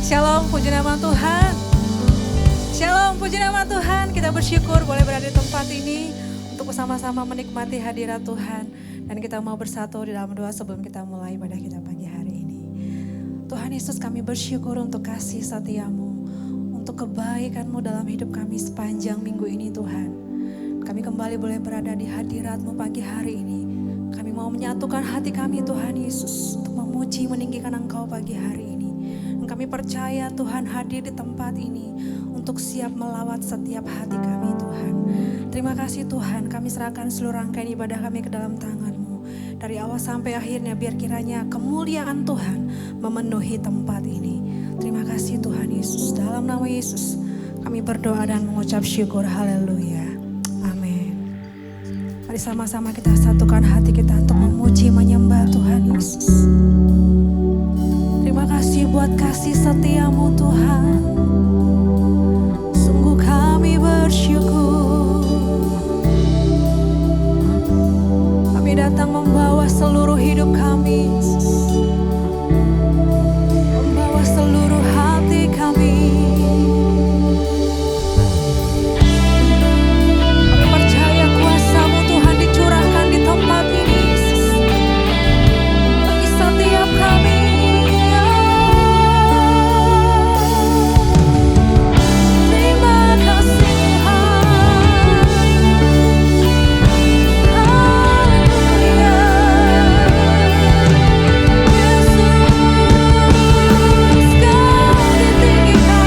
Shalom, puji nama Tuhan. Shalom, puji nama Tuhan. Kita bersyukur boleh berada di tempat ini untuk bersama-sama menikmati hadirat Tuhan. Dan kita mau bersatu di dalam doa sebelum kita mulai ibadah kita pagi hari ini. Tuhan Yesus, kami bersyukur untuk kasih setia-Mu, untuk kebaikan-Mu dalam hidup kami sepanjang minggu ini Tuhan. Kami kembali boleh berada di hadirat-Mu pagi hari ini. Kami mau menyatukan hati kami Tuhan Yesus untuk memuji meninggikan Engkau pagi hari ini. Dan kami percaya Tuhan hadir di tempat ini untuk siap melawat setiap hati kami Tuhan. Terima kasih Tuhan, kami serahkan seluruh rangkaian ibadah kami ke dalam tangan-Mu. Dari awal sampai akhirnya biar kiranya kemuliaan Tuhan memenuhi tempat ini. Terima kasih Tuhan Yesus. Dalam nama Yesus kami berdoa dan mengucap syukur. Haleluya. Amin. Mari sama-sama kita satukan hati kita untuk memuji menyembah Tuhan Yesus. Terima kasih buat kasih setia-Mu Tuhan. Sungguh kami bersyukur. Kami datang membawa seluruh hidup kami, membawa seluruh hati kami. Kami percaya kuasa-Mu Tuhan dicurahkan di tempat ini, bagi setiap kami. Kau ditinggikan.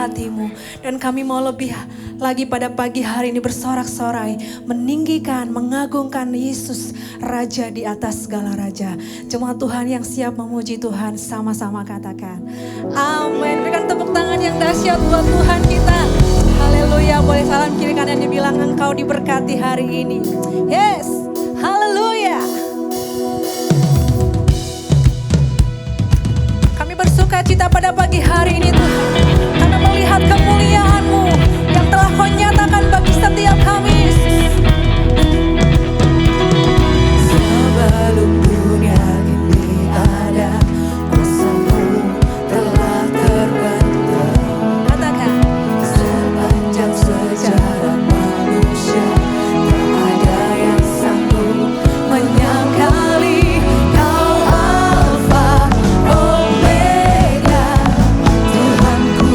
hatimu. Dan kami mau lebih lagi pada pagi hari ini bersorak-sorai, meninggikan, mengagungkan Yesus, Raja di atas segala raja. Jemaat Tuhan yang siap memuji Tuhan, sama-sama katakan amin. Berikan tepuk tangan yang dahsyat buat Tuhan kita. Haleluya. Boleh salam kiri kanan dibilang engkau diberkati hari ini. Yes, haleluya. Kami bersuka cita pada pagi hari ini Tuhan, karena melihat kemuliaan-Mu yang telah Kau nyatakan bagi setiap kami Yesus. Sebelum dunia ini ada, kuasa-Mu telah terbentuk. Katakan, sepanjang sejarah manusia tak ada yang sanggup menyangkali Kau Alfa Omega, Tuhanku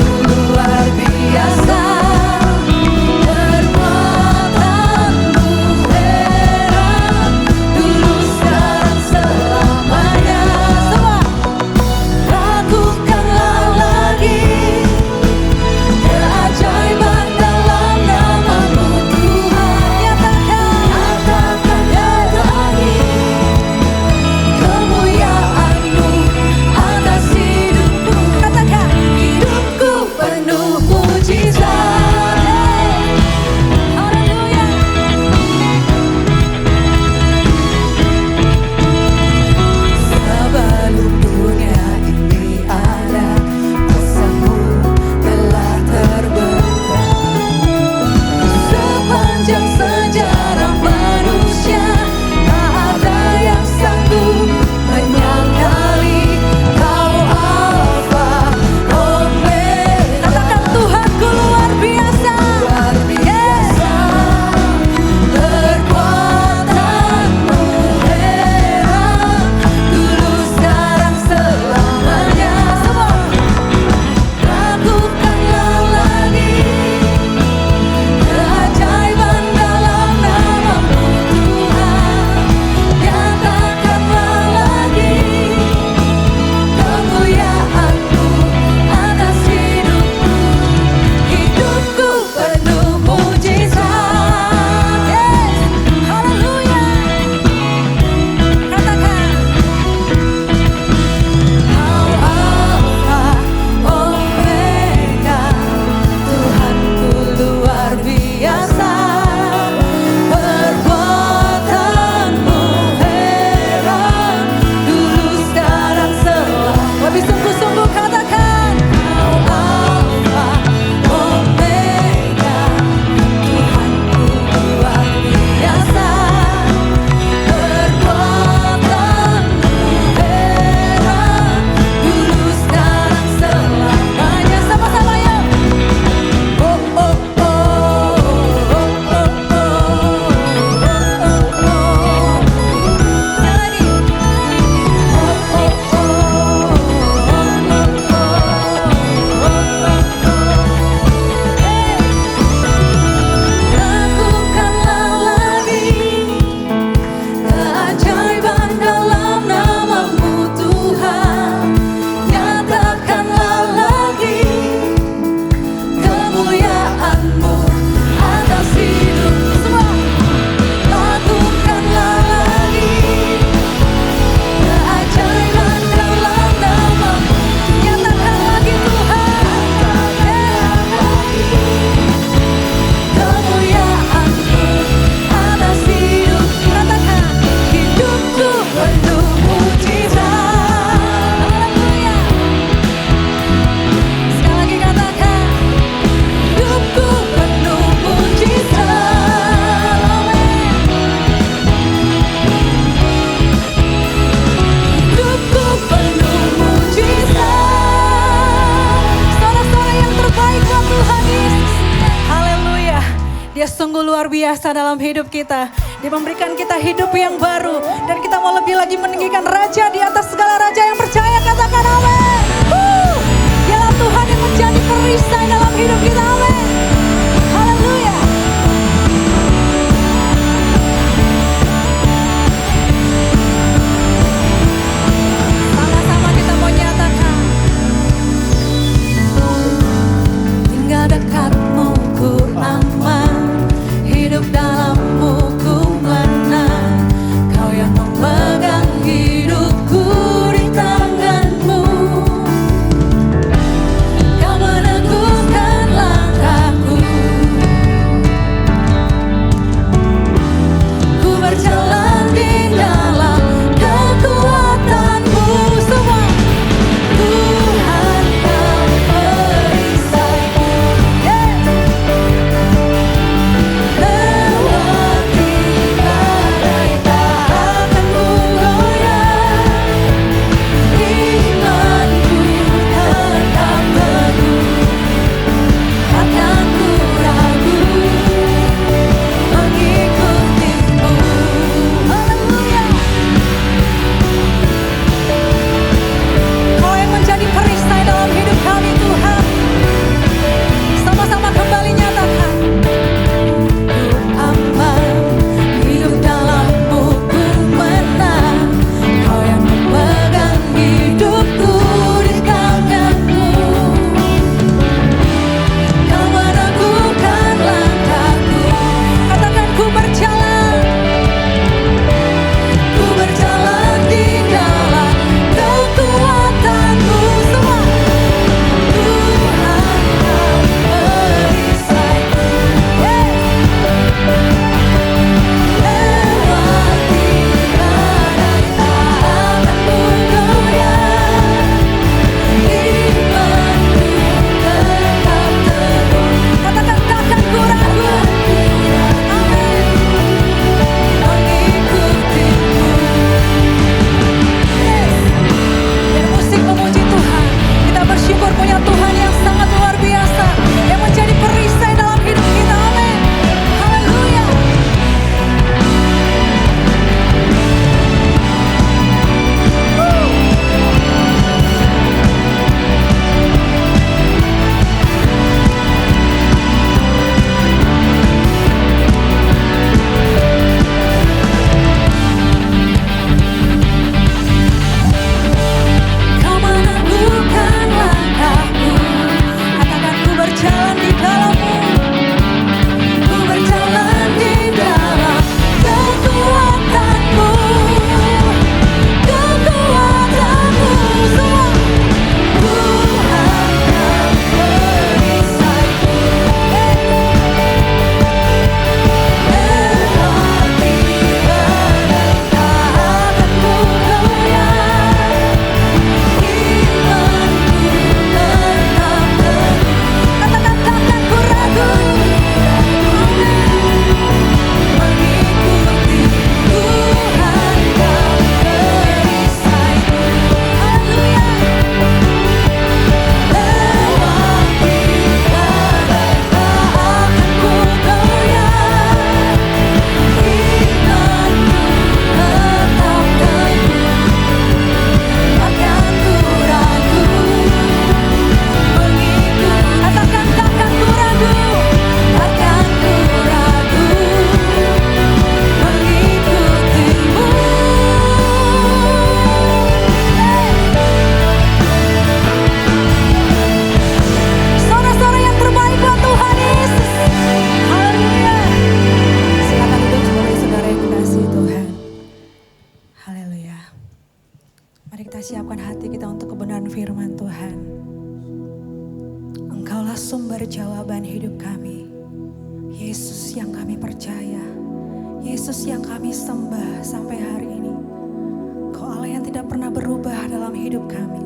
Dia sungguh luar biasa dalam hidup kita. Dia memberikan kita hidup yang baru. Dan kita mau lebih lagi meninggikan Raja di atas segala raja yang percaya. Katakan amin. Dialah Tuhan yang menjadi perisai dalam hidup kita. Amin. Haleluya. Sama-sama kita mau nyatakan. Tinggal dekatmu ku aman, hidup dalammu ku menang. Kau yang memegang hidupku di tanganmu. Kau meneguhkan langkahku. Ku berjalan di dalam kekuatanmu. Semua Tuhan kau perisaiku. Lewati badai tak akan ku goyah. Imanku tetap teguh, takkan ku ragu mengikutimu. Haleluya. Kau yang menjadi perisai dalam hidup kami Tuhan. Sama-sama kembali nyatakan. Ku aman, hidup dalammu ku menang. Kau yang memegang hidupku di tanganmu. Kau meneguhkan langkahku. Katakan ku berjalan di dalam kekuatanmu. Semua Tuhan kau perisaiku. Lewati badai tak akan ku goyah. Imanku tetap teguh. Katakan takkan ku ragu. Amin. Mengikutimu. Biar musik memuji Tuhan. Kita bersyukur punya Tuhan yang sangat luar biasa, yang menjadi perisai dalam hidup kita. Amin. Haleluya. Kau meneguhkan langkahku. Katakan ku berjalan di dalammu. Ku berjalan di dalam kekuatanmu. Kekuatanmu. Semua Tuhan kau perisaiku. Lewati badai tak akan ku goyah. Imanku tetap teguh. Katakan takkan ku ragu. Mengikuti Tuhan kau perisaiku. Haleluya. Lewati badai tak akan ku goyah. Imanku tetap teguh. Takkan ku ragu mengikuti. Katakan takkan ku ragu. Takkan ku ragu mengikutimu. Sorak-sorak yang terbaik buat Tuhan Yesus. Haleluya. Silakan duduk sebagai saudara yang dikasihi Tuhan. Haleluya. Mari kita siapkan hati kita untuk kebenaran firman Tuhan. Engkaulah sumber jawaban hidup kami. Yesus yang kami percaya. Yesus yang kami sembah sampai hari ini. Kau Allah yang tidak pernah berubah dalam hidup kami.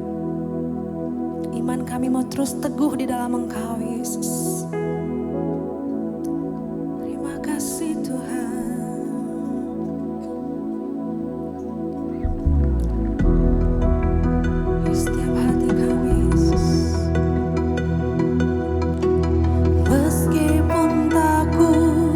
Iman kami mau terus teguh di dalam Engkau Yesus. Terima kasih Tuhan. Di setiap hati kami Yesus. Meskipun takut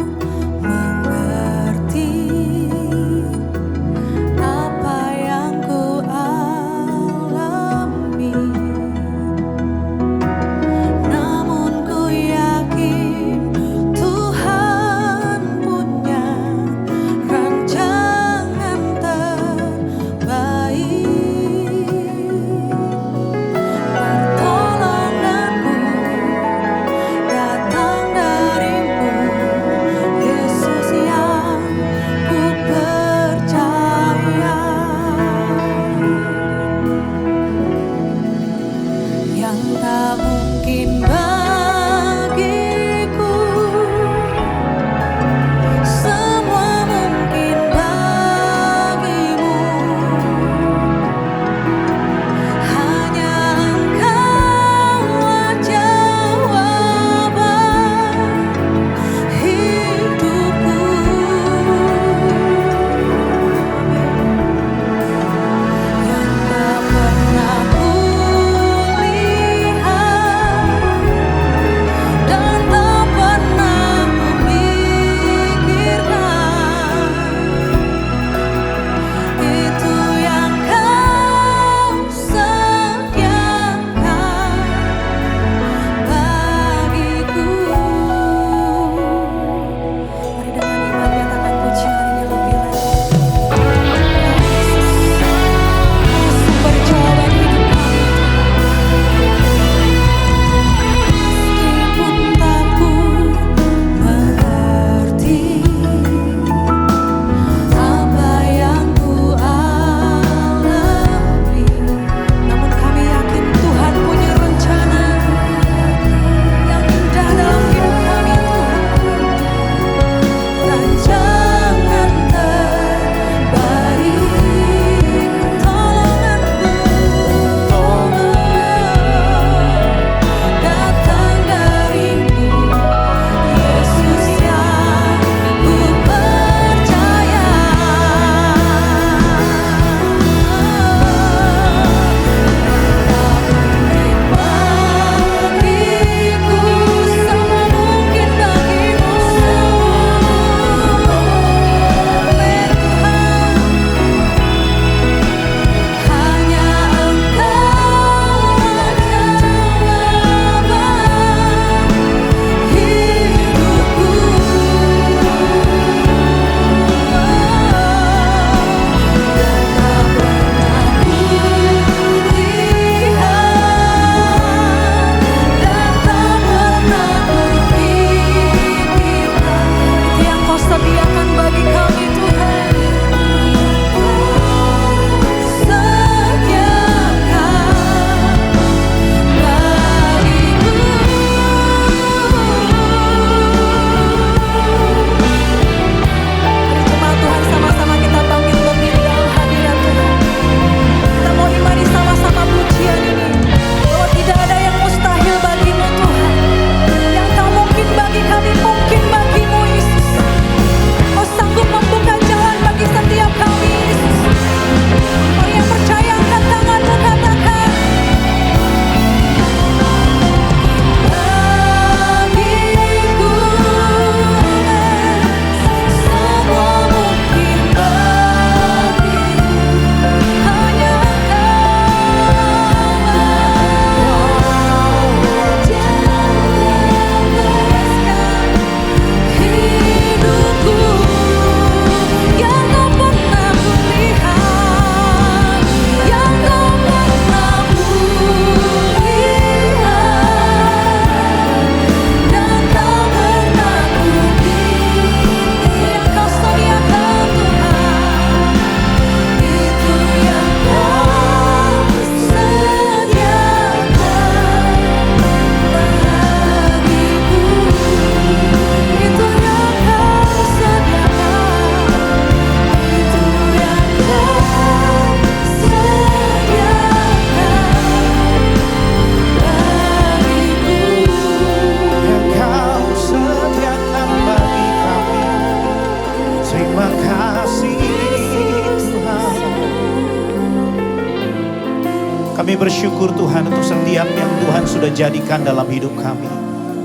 bersyukur Tuhan untuk setiap yang Tuhan sudah jadikan dalam hidup kami.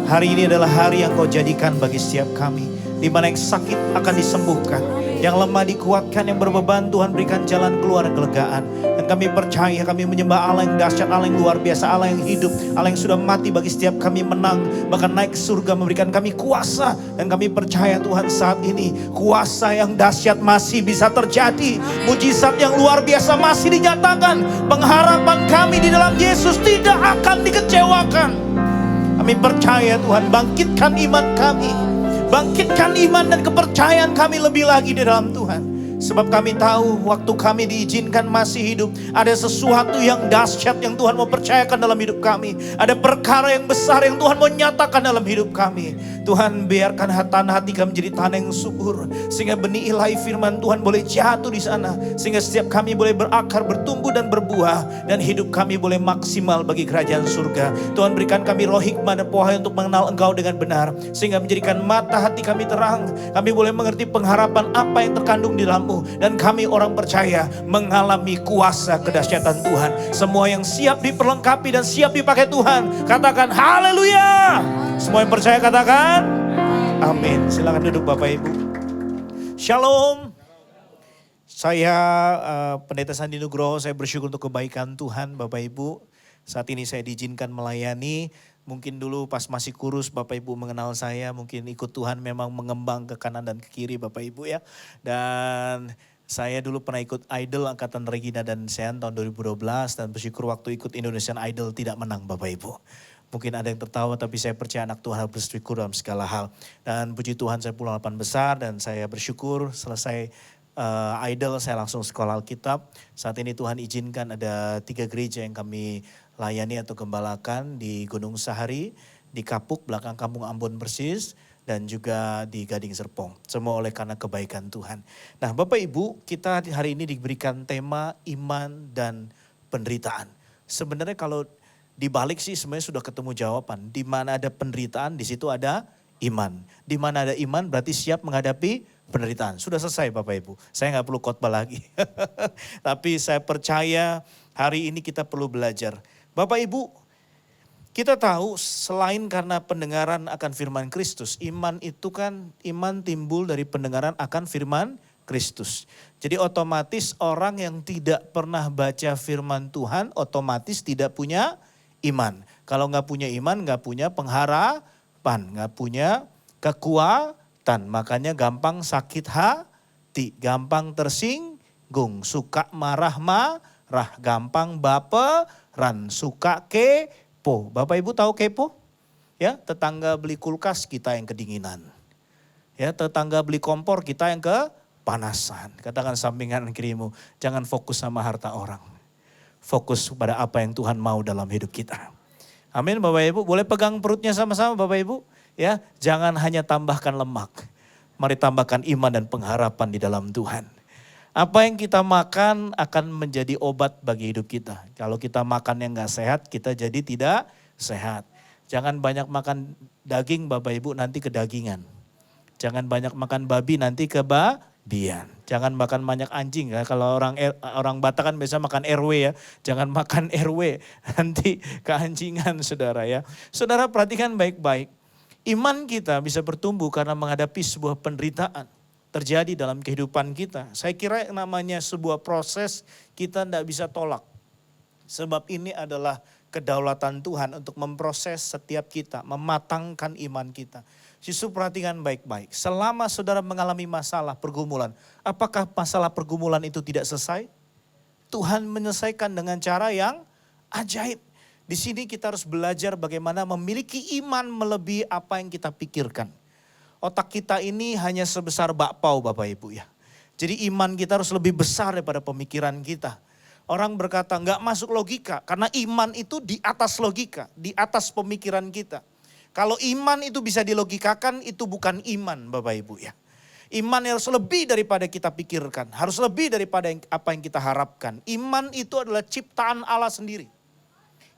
Hari ini adalah hari yang Kau jadikan bagi setiap kami. Di mana yang sakit akan disembuhkan, yang lemah dikuatkan, yang berbeban Tuhan berikan jalan keluar kelegaan. Dan kami percaya, kami menyembah Allah yang dahsyat, Allah yang luar biasa, Allah yang hidup, Allah yang sudah mati bagi setiap kami menang, bahkan naik ke surga memberikan kami kuasa. Dan kami percaya Tuhan saat ini kuasa yang dahsyat masih bisa terjadi, mujizat yang luar biasa masih dinyatakan. Pengharapan kami di dalam Yesus tidak akan dikecewakan. Kami percaya Tuhan, bangkitkan iman kami. Bangkitkan iman dan kepercayaan kami lebih lagi di dalam Tuhan. Sebab kami tahu waktu kami diizinkan masih hidup, ada sesuatu yang dahsyat yang Tuhan mau percayakan dalam hidup kami. Ada perkara yang besar yang Tuhan mau nyatakan dalam hidup kami. Tuhan, biarkan tanah hati kami menjadi tanah yang subur, sehingga benih ilahi firman Tuhan boleh jatuh di sana, sehingga setiap kami boleh berakar, bertumbuh dan berbuah, dan hidup kami boleh maksimal bagi kerajaan surga. Tuhan, berikan kami roh hikmah dan pohon untuk mengenal Engkau dengan benar, sehingga menjadikan mata hati kami terang. Kami boleh mengerti pengharapan apa yang terkandung di dalam-Mu, dan kami orang percaya mengalami kuasa kedahsyatan Tuhan. Semua yang siap diperlengkapi dan siap dipakai Tuhan, katakan haleluya. Semua yang percaya katakan amin. Silakan duduk Bapak Ibu. Shalom. Saya Pendeta Sandi Nugroho, saya bersyukur untuk kebaikan Tuhan Bapak Ibu. Saat ini saya diizinkan melayani. Mungkin dulu pas masih kurus Bapak Ibu mengenal saya, mungkin ikut Tuhan memang mengembang ke kanan dan ke kiri Bapak Ibu ya. Dan saya dulu pernah ikut Idol Angkatan Regina dan Sean tahun 2012 dan bersyukur waktu ikut Indonesian Idol tidak menang Bapak Ibu. Mungkin ada yang tertawa tapi saya percaya anak Tuhan harus bersyukur dalam segala hal. Dan puji Tuhan saya pulang 8 besar dan saya bersyukur selesai Idol saya langsung sekolah Alkitab. Saat ini Tuhan izinkan ada 3 gereja yang kami layani atau gembalakan di Gunung Sahari, di Kapuk belakang Kampung Ambon persis, dan juga di Gading Serpong. Semua oleh karena kebaikan Tuhan. Nah Bapak Ibu, kita hari ini diberikan tema iman dan penderitaan. Sebenarnya kalau dibalik sih sebenarnya sudah ketemu jawaban. Di mana ada penderitaan, di situ ada iman. Di mana ada iman berarti siap menghadapi penderitaan. Sudah selesai Bapak Ibu. Saya nggak perlu khotbah lagi. Tapi saya percaya hari ini kita perlu belajar. Bapak Ibu, kita tahu selain karena pendengaran akan firman Kristus, iman itu kan iman timbul dari pendengaran akan firman Kristus. Jadi otomatis orang yang tidak pernah baca firman Tuhan otomatis tidak punya iman. Kalau nggak punya iman, nggak punya pengharapan, nggak punya kekuatan. Makanya gampang sakit hati, gampang tersinggung, suka marah-marah, gampang baperan, suka kepo. Bapak Ibu tahu kepo? Ya, tetangga beli kulkas kita yang kedinginan. Ya, tetangga beli kompor kita yang kepanasan. Katakan sampingan kirimu, jangan fokus sama harta orang. Fokus pada apa yang Tuhan mau dalam hidup kita. Amin Bapak Ibu, boleh pegang perutnya sama-sama Bapak Ibu. Ya, jangan hanya tambahkan lemak. Mari tambahkan iman dan pengharapan di dalam Tuhan. Apa yang kita makan akan menjadi obat bagi hidup kita. Kalau kita makan yang gak sehat, kita jadi tidak sehat. Jangan banyak makan daging Bapak Ibu, nanti kedagingan. Jangan banyak makan babi, nanti kebabian. Jangan makan banyak anjing ya. Kalau orang Batak kan biasa makan RW ya. Jangan makan RW, nanti keanjingan saudara ya. Saudara perhatikan baik-baik. Iman kita bisa bertumbuh karena menghadapi sebuah penderitaan terjadi dalam kehidupan kita. Saya kira namanya sebuah proses kita tidak bisa tolak. Sebab ini adalah kedaulatan Tuhan untuk memproses setiap kita, mematangkan iman kita. Justru perhatikan baik-baik. Selama saudara mengalami masalah pergumulan, apakah masalah pergumulan itu tidak selesai? Tuhan menyelesaikan dengan cara yang ajaib. Di sini kita harus belajar bagaimana memiliki iman melebihi apa yang kita pikirkan. Otak kita ini hanya sebesar bakpao Bapak Ibu ya. Jadi iman kita harus lebih besar daripada pemikiran kita. Orang berkata nggak masuk logika karena iman itu di atas logika, di atas pemikiran kita. Kalau iman itu bisa dilogikakan itu bukan iman Bapak Ibu ya. Iman harus lebih daripada kita pikirkan, harus lebih daripada apa yang kita harapkan. Iman itu adalah ciptaan Allah sendiri.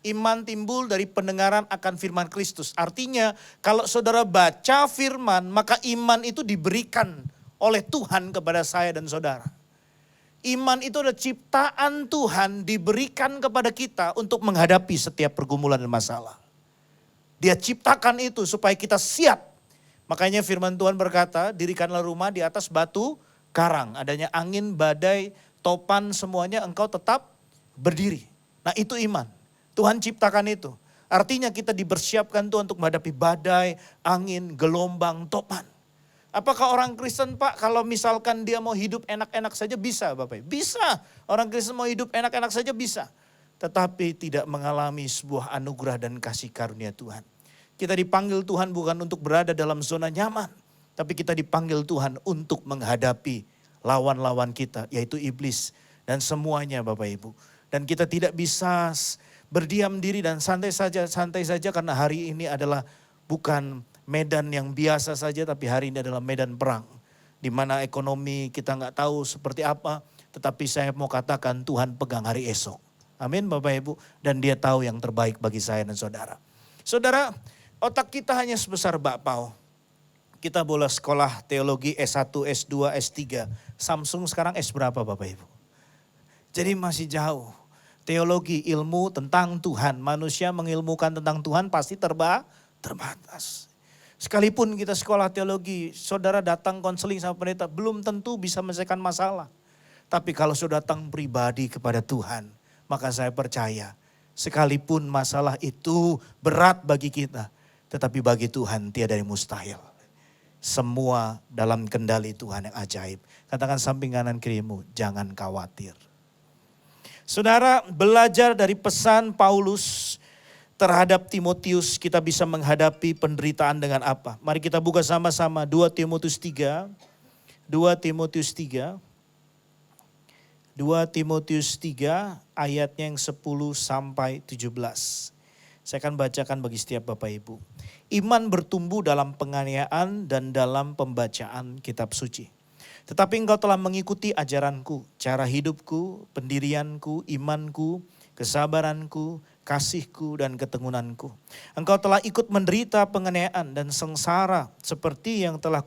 Iman timbul dari pendengaran akan firman Kristus. Artinya kalau saudara baca firman maka iman itu diberikan oleh Tuhan kepada saya dan saudara. Iman itu adalah ciptaan Tuhan diberikan kepada kita untuk menghadapi setiap pergumulan dan masalah. Dia ciptakan itu supaya kita siap. Makanya firman Tuhan berkata, dirikanlah rumah di atas batu karang. Adanya angin, badai, topan, semuanya engkau tetap berdiri. Nah itu iman. Tuhan ciptakan itu. Artinya kita dipersiapkan Tuhan untuk menghadapi badai, angin, gelombang, topan. Apakah orang Kristen Pak kalau misalkan dia mau hidup enak-enak saja bisa Bapak? Bisa. Orang Kristen mau hidup enak-enak saja bisa. Tetapi tidak mengalami sebuah anugerah dan kasih karunia Tuhan. Kita dipanggil Tuhan bukan untuk berada dalam zona nyaman. Tapi kita dipanggil Tuhan untuk menghadapi lawan-lawan kita yaitu iblis dan semuanya Bapak Ibu. Dan kita tidak bisa berdiam diri dan santai saja karena hari ini adalah bukan medan yang biasa saja tapi hari ini adalah medan perang. Di mana ekonomi kita nggak tahu seperti apa. Tetapi saya mau katakan Tuhan pegang hari esok. Amin Bapak Ibu. Dan dia tahu yang terbaik bagi saya dan saudara. Saudara, otak kita hanya sebesar bakpao. Kita boleh sekolah teologi S1, S2, S3. Samsung sekarang S berapa Bapak Ibu? Jadi masih jauh. Teologi, ilmu tentang Tuhan. Manusia mengilmukan tentang Tuhan pasti terbatas. Sekalipun kita sekolah teologi, saudara datang konseling sama pendeta, belum tentu bisa menyelesaikan masalah. Tapi kalau saudara datang pribadi kepada Tuhan, maka saya percaya, sekalipun masalah itu berat bagi kita, tetapi bagi Tuhan tiada yang mustahil. Semua dalam kendali Tuhan yang ajaib. Katakan samping kanan kirimu, jangan khawatir. Saudara, belajar dari pesan Paulus terhadap Timotius, kita bisa menghadapi penderitaan dengan apa? Mari kita buka sama-sama 2 Timotius 3. 2 Timotius 3. 2 Timotius 3 ayatnya yang 10 sampai 17. Saya akan bacakan bagi setiap Bapak Ibu. Iman bertumbuh dalam penganiayaan dan dalam pembacaan kitab suci. Tetapi engkau telah mengikuti ajaranku, cara hidupku, pendirianku, imanku, kesabaranku, kasihku dan ketegunanku. Engkau telah ikut menderita penganiayaan dan sengsara seperti yang telah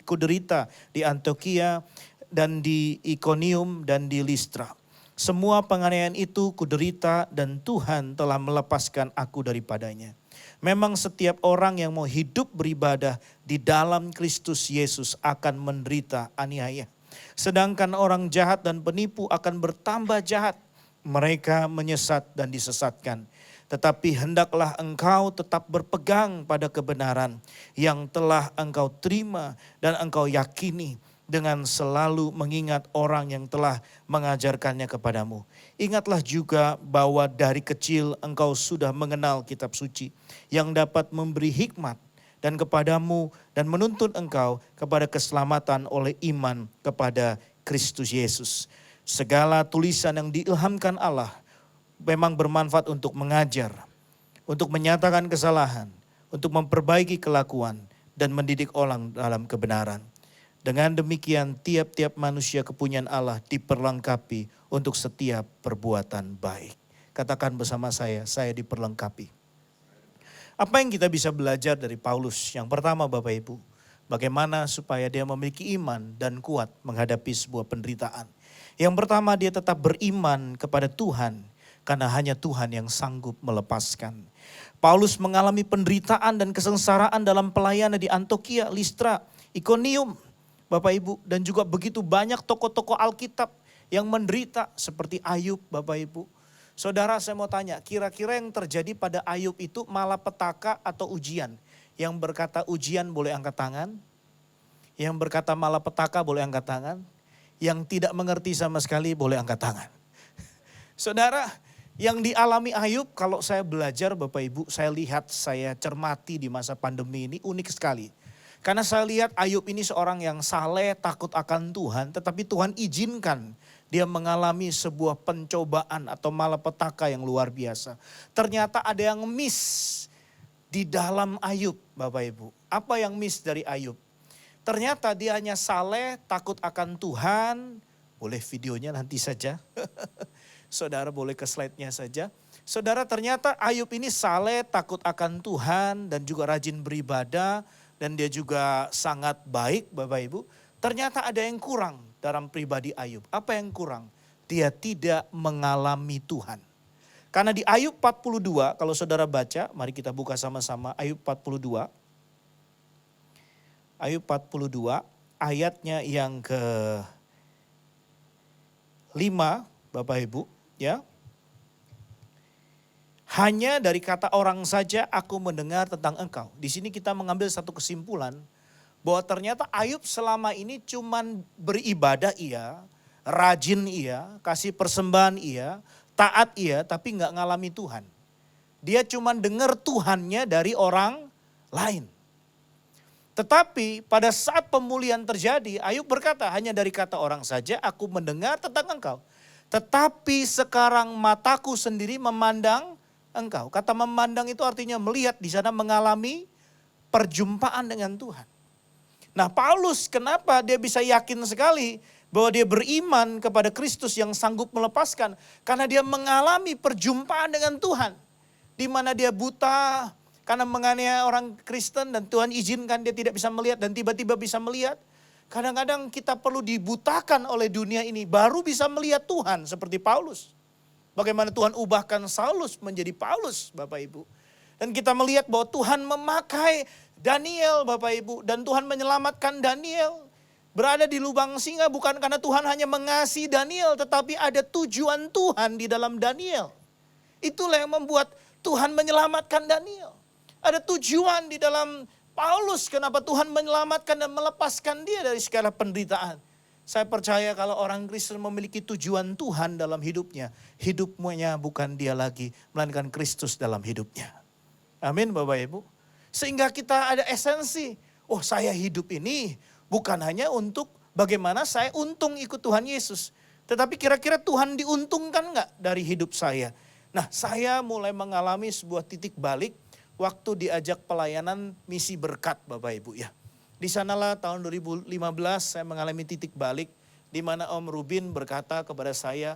kuderita di Antioquia dan di Iconium dan di Listra. Semua penganiayaan itu kuderita dan Tuhan telah melepaskan aku daripadanya. Memang setiap orang yang mau hidup beribadah di dalam Kristus Yesus akan menderita aniaya. Sedangkan orang jahat dan penipu akan bertambah jahat. Mereka menyesat dan disesatkan. Tetapi hendaklah engkau tetap berpegang pada kebenaran yang telah engkau terima dan engkau yakini, dengan selalu mengingat orang yang telah mengajarkannya kepadamu. Ingatlah juga bahwa dari kecil engkau sudah mengenal kitab suci yang dapat memberi hikmat dan kepadamu dan menuntun engkau kepada keselamatan oleh iman kepada Kristus Yesus. Segala tulisan yang diilhamkan Allah memang bermanfaat untuk mengajar, untuk menyatakan kesalahan, untuk memperbaiki kelakuan dan mendidik orang dalam kebenaran. Dengan demikian tiap-tiap manusia kepunyaan Allah diperlengkapi untuk setiap perbuatan baik. Katakan bersama saya diperlengkapi. Apa yang kita bisa belajar dari Paulus? Yang pertama Bapak Ibu, bagaimana supaya dia memiliki iman dan kuat menghadapi sebuah penderitaan. Yang pertama dia tetap beriman kepada Tuhan karena hanya Tuhan yang sanggup melepaskan. Paulus mengalami penderitaan dan kesengsaraan dalam pelayanan di Antioquia, Listra, Iconium. Bapak Ibu, dan juga begitu banyak tokoh-tokoh Alkitab yang menderita seperti Ayub Bapak Ibu. Saudara saya mau tanya, kira-kira yang terjadi pada Ayub itu malapetaka atau ujian? Yang berkata ujian boleh angkat tangan. Yang berkata malapetaka boleh angkat tangan. Yang tidak mengerti sama sekali boleh angkat tangan. Saudara, yang dialami Ayub kalau saya belajar Bapak Ibu, saya lihat, saya cermati di masa pandemi ini unik sekali. Karena saya lihat Ayub ini seorang yang saleh, takut akan Tuhan, tetapi Tuhan izinkan dia mengalami sebuah pencobaan atau malapetaka yang luar biasa. Ternyata ada yang miss di dalam Ayub, Bapak Ibu. Apa yang miss dari Ayub? Ternyata dia hanya saleh, takut akan Tuhan. Boleh videonya nanti saja. Saudara boleh ke slide-nya saja. Saudara, ternyata Ayub ini saleh, takut akan Tuhan dan juga rajin beribadah. Dan dia juga sangat baik Bapak Ibu. Ternyata ada yang kurang dalam pribadi Ayub. Apa yang kurang? Dia tidak mengalami Tuhan. Karena di Ayub 42, kalau saudara baca, mari kita buka sama-sama Ayub 42. Ayub 42, ayatnya yang ke-5, Bapak Ibu, ya. Hanya dari kata orang saja aku mendengar tentang engkau. Di sini kita mengambil satu kesimpulan bahwa ternyata Ayub selama ini cuman beribadah iya, rajin iya, kasih persembahan iya, taat iya, tapi nggak ngalami Tuhan. Dia cuman dengar Tuhannya dari orang lain. Tetapi pada saat pemulihan terjadi, Ayub berkata, hanya dari kata orang saja aku mendengar tentang engkau. Tetapi sekarang mataku sendiri memandang engkau. Kata memandang itu artinya melihat, di sana mengalami perjumpaan dengan Tuhan. Nah, Paulus kenapa dia bisa yakin sekali bahwa dia beriman kepada Kristus yang sanggup melepaskan? Karena dia mengalami perjumpaan dengan Tuhan. Di mana dia buta karena menganiaya orang Kristen dan Tuhan izinkan dia tidak bisa melihat dan tiba-tiba bisa melihat. Kadang-kadang kita perlu dibutakan oleh dunia ini baru bisa melihat Tuhan seperti Paulus. Bagaimana Tuhan ubahkan Saulus menjadi Paulus, Bapak Ibu. Dan kita melihat bahwa Tuhan memakai Daniel, Bapak Ibu. Dan Tuhan menyelamatkan Daniel. Berada di lubang singa bukan karena Tuhan hanya mengasihi Daniel, tetapi ada tujuan Tuhan di dalam Daniel. Itulah yang membuat Tuhan menyelamatkan Daniel. Ada tujuan di dalam Paulus, kenapa Tuhan menyelamatkan dan melepaskan dia dari segala penderitaan. Saya percaya kalau orang Kristen memiliki tujuan Tuhan dalam hidupnya, hidupnya bukan dia lagi, melainkan Kristus dalam hidupnya. Amin Bapak Ibu. Sehingga kita ada esensi, oh saya hidup ini bukan hanya untuk bagaimana saya untung ikut Tuhan Yesus. Tetapi kira-kira Tuhan diuntungkan enggak dari hidup saya? Nah, saya mulai mengalami sebuah titik balik waktu diajak pelayanan misi berkat Bapak Ibu ya. Di sanalah tahun 2015 saya mengalami titik balik di mana Om Rubin berkata kepada saya,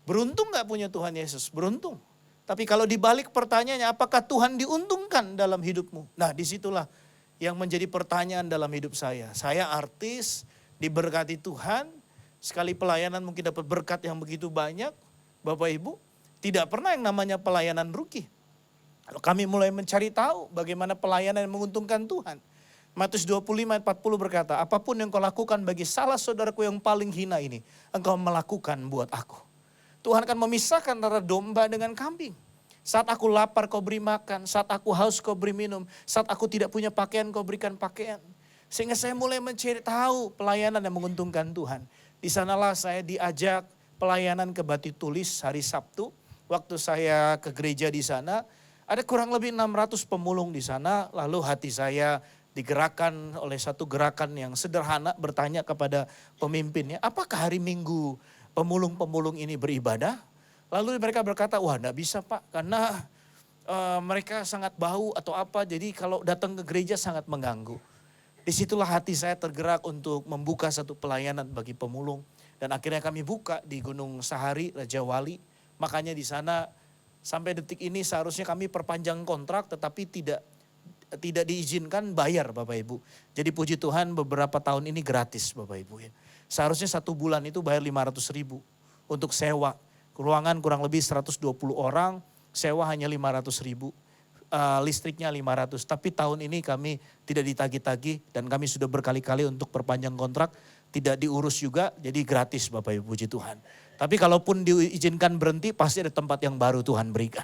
beruntung gak punya Tuhan Yesus? Beruntung. Tapi kalau dibalik pertanyaannya, apakah Tuhan diuntungkan dalam hidupmu? Nah, disitulah yang menjadi pertanyaan dalam hidup saya. Saya artis, diberkati Tuhan, sekali pelayanan mungkin dapat berkat yang begitu banyak. Bapak Ibu, tidak pernah yang namanya pelayanan rugi. Kalau kami mulai mencari tahu bagaimana pelayanan yang menguntungkan Tuhan. Matius 25 ayat 40 berkata, apapun yang kau lakukan bagi salah saudaraku yang paling hina ini, engkau melakukan buat aku. Tuhan akan memisahkan antara domba dengan kambing. Saat aku lapar kau beri makan, saat aku haus kau beri minum, saat aku tidak punya pakaian kau berikan pakaian. Sehingga saya mulai mencari tahu pelayanan yang menguntungkan Tuhan. Di sanalah saya diajak pelayanan ke Batu Tulis hari Sabtu. Waktu saya ke gereja di sana, ada kurang lebih 600 pemulung di sana, lalu hati saya digerakkan oleh satu gerakan yang sederhana bertanya kepada pemimpinnya, apakah hari Minggu pemulung-pemulung ini beribadah? Lalu mereka berkata, wah enggak bisa Pak, karena mereka sangat bau atau apa, jadi kalau datang ke gereja sangat mengganggu. Disitulah hati saya tergerak untuk membuka satu pelayanan bagi pemulung. Dan akhirnya kami buka di Gunung Sahari, Raja Wali. Makanya di sana sampai detik ini seharusnya kami perpanjang kontrak tetapi tidak diizinkan bayar Bapak Ibu. Jadi puji Tuhan beberapa tahun ini gratis Bapak Ibu ya. Seharusnya 1 bulan itu bayar 500.000 untuk sewa. Ruangan kurang lebih 120 orang, sewa hanya 500.000. Listriknya 500. Tapi tahun ini kami tidak ditagih-tagih dan kami sudah berkali-kali untuk perpanjang kontrak. Tidak diurus juga, jadi gratis Bapak Ibu puji Tuhan. Tapi kalaupun diizinkan berhenti pasti ada tempat yang baru Tuhan berikan.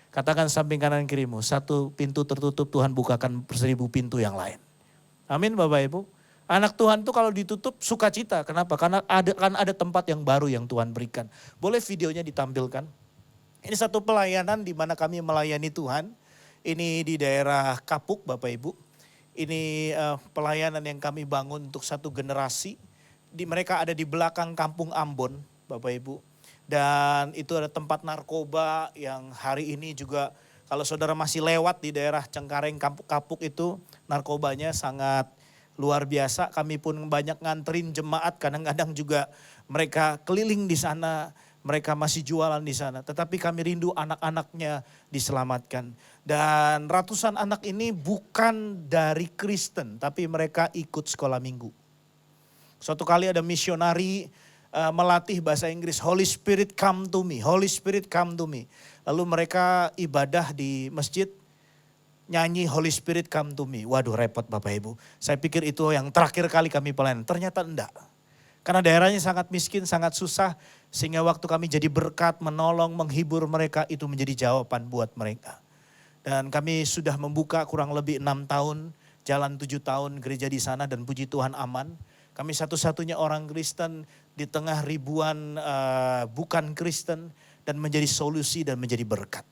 Katakan samping kanan kirimu, satu pintu tertutup Tuhan bukakan 1000 pintu yang lain. Amin Bapak Ibu. Anak Tuhan tuh kalau ditutup sukacita. Kenapa? Karena ada tempat yang baru yang Tuhan berikan. Boleh videonya ditampilkan? Ini satu pelayanan di mana kami melayani Tuhan. Ini di daerah Kapuk Bapak Ibu. Ini pelayanan yang kami bangun untuk satu generasi. Mereka ada di belakang kampung Ambon Bapak Ibu. Dan itu ada tempat narkoba yang hari ini juga kalau saudara masih lewat di daerah Cengkareng Kapuk itu narkobanya sangat luar biasa. Kami pun banyak nganterin jemaat, kadang-kadang juga mereka keliling di sana, mereka masih jualan di sana. Tetapi kami rindu anak-anaknya diselamatkan. Dan ratusan anak ini bukan dari Kristen, tapi mereka ikut sekolah minggu. Suatu kali ada misionari melatih bahasa Inggris, Holy Spirit come to me, Holy Spirit come to me. Lalu mereka ibadah di masjid, nyanyi Holy Spirit come to me. Waduh repot Bapak Ibu. Saya pikir itu yang terakhir kali kami pelayanan. Ternyata enggak. Karena daerahnya sangat miskin, sangat susah. Sehingga waktu kami jadi berkat, menolong, menghibur mereka, itu menjadi jawaban buat mereka. Dan kami sudah membuka kurang lebih 6 tahun, jalan 7 tahun gereja di sana dan puji Tuhan aman. Kami satu-satunya orang Kristen di tengah ribuan bukan Kristen dan menjadi solusi dan menjadi berkat.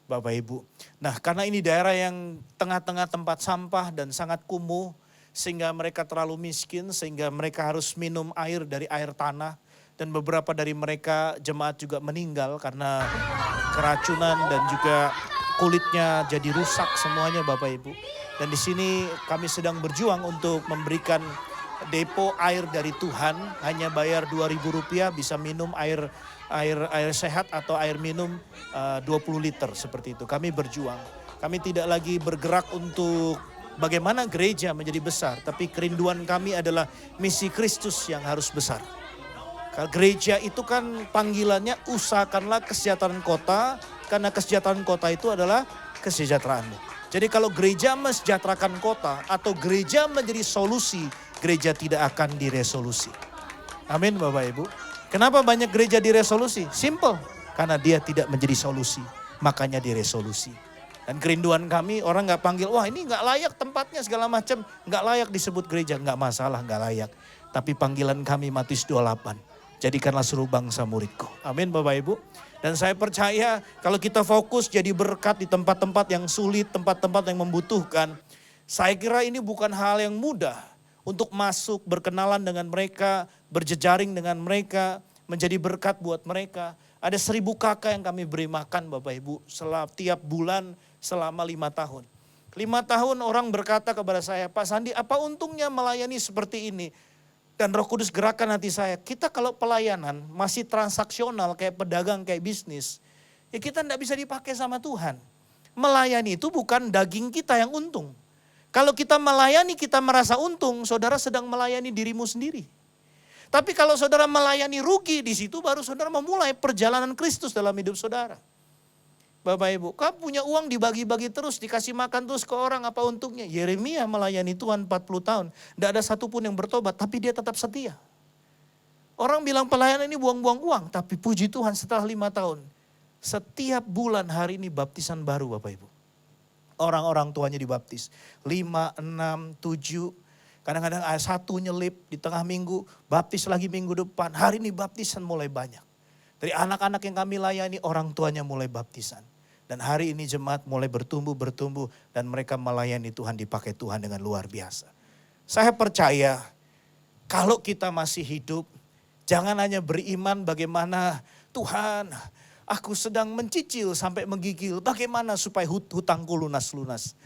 Bapak Ibu. Nah karena ini daerah yang tengah-tengah tempat sampah dan sangat kumuh. Sehingga mereka terlalu miskin sehingga mereka harus minum air dari air tanah. Dan beberapa dari mereka jemaat juga meninggal karena keracunan dan juga kulitnya jadi rusak semuanya Bapak Ibu. Dan di sini kami sedang berjuang untuk memberikan depo air dari Tuhan. Hanya bayar Rp2.000 bisa minum air sehat atau air minum 20 liter seperti itu. Kami berjuang. Kami tidak lagi bergerak untuk bagaimana gereja menjadi besar. Tapi kerinduan kami adalah misi Kristus yang harus besar. Kalau gereja itu kan panggilannya usahakanlah kesejahteraan kota. Karena kesejahteraan kota itu adalah kesejahteraanmu. Jadi kalau gereja mensejahterakan kota atau gereja menjadi solusi, gereja tidak akan diresolusi. Amin Bapak Ibu. Kenapa banyak gereja diresolusi? Simple. Karena dia tidak menjadi solusi. Makanya diresolusi. Dan kerinduan kami orang gak panggil, wah ini gak layak tempatnya segala macam. Gak layak disebut gereja, gak masalah gak layak. Tapi panggilan kami Matius 28. Jadikanlah seluruh bangsa muridku. Amin Bapak Ibu. Dan saya percaya kalau kita fokus jadi berkat di tempat-tempat yang sulit, tempat-tempat yang membutuhkan. Saya kira ini bukan hal yang mudah untuk masuk, berkenalan dengan mereka, berjejaring dengan mereka, menjadi berkat buat mereka. Ada 1000 kakak yang kami beri makan Bapak Ibu tiap bulan selama 5 tahun. 5 tahun orang berkata kepada saya, Pak Sandi apa untungnya melayani seperti ini? Dan Roh Kudus gerakan hati saya, kita kalau pelayanan masih transaksional kayak pedagang, kayak bisnis. Ya kita tidak bisa dipakai sama Tuhan. Melayani itu bukan daging kita yang untung. Kalau kita melayani kita merasa untung, saudara sedang melayani dirimu sendiri. Tapi kalau saudara melayani rugi, di situ baru saudara memulai perjalanan Kristus dalam hidup saudara. Bapak Ibu, kamu punya uang dibagi-bagi terus, dikasih makan terus ke orang, apa untungnya? Yeremia melayani Tuhan 40 tahun. Tidak ada satupun yang bertobat, tapi dia tetap setia. Orang bilang pelayanan ini buang-buang uang, tapi puji Tuhan setelah 5 tahun. Setiap bulan hari ini baptisan baru Bapak Ibu. Orang-orang tuanya dibaptis. 5, 6, 7. Kadang-kadang ada 1 nyelip di tengah minggu, baptis lagi minggu depan. Hari ini baptisan mulai banyak. Dari anak-anak yang kami layani, orang tuanya mulai baptisan. Dan hari ini jemaat mulai bertumbuh dan mereka melayani Tuhan, dipakai Tuhan dengan luar biasa. Saya percaya kalau kita masih hidup, jangan hanya beriman bagaimana Tuhan, aku sedang mencicil sampai menggigil. Bagaimana supaya hutangku lunas-lunas.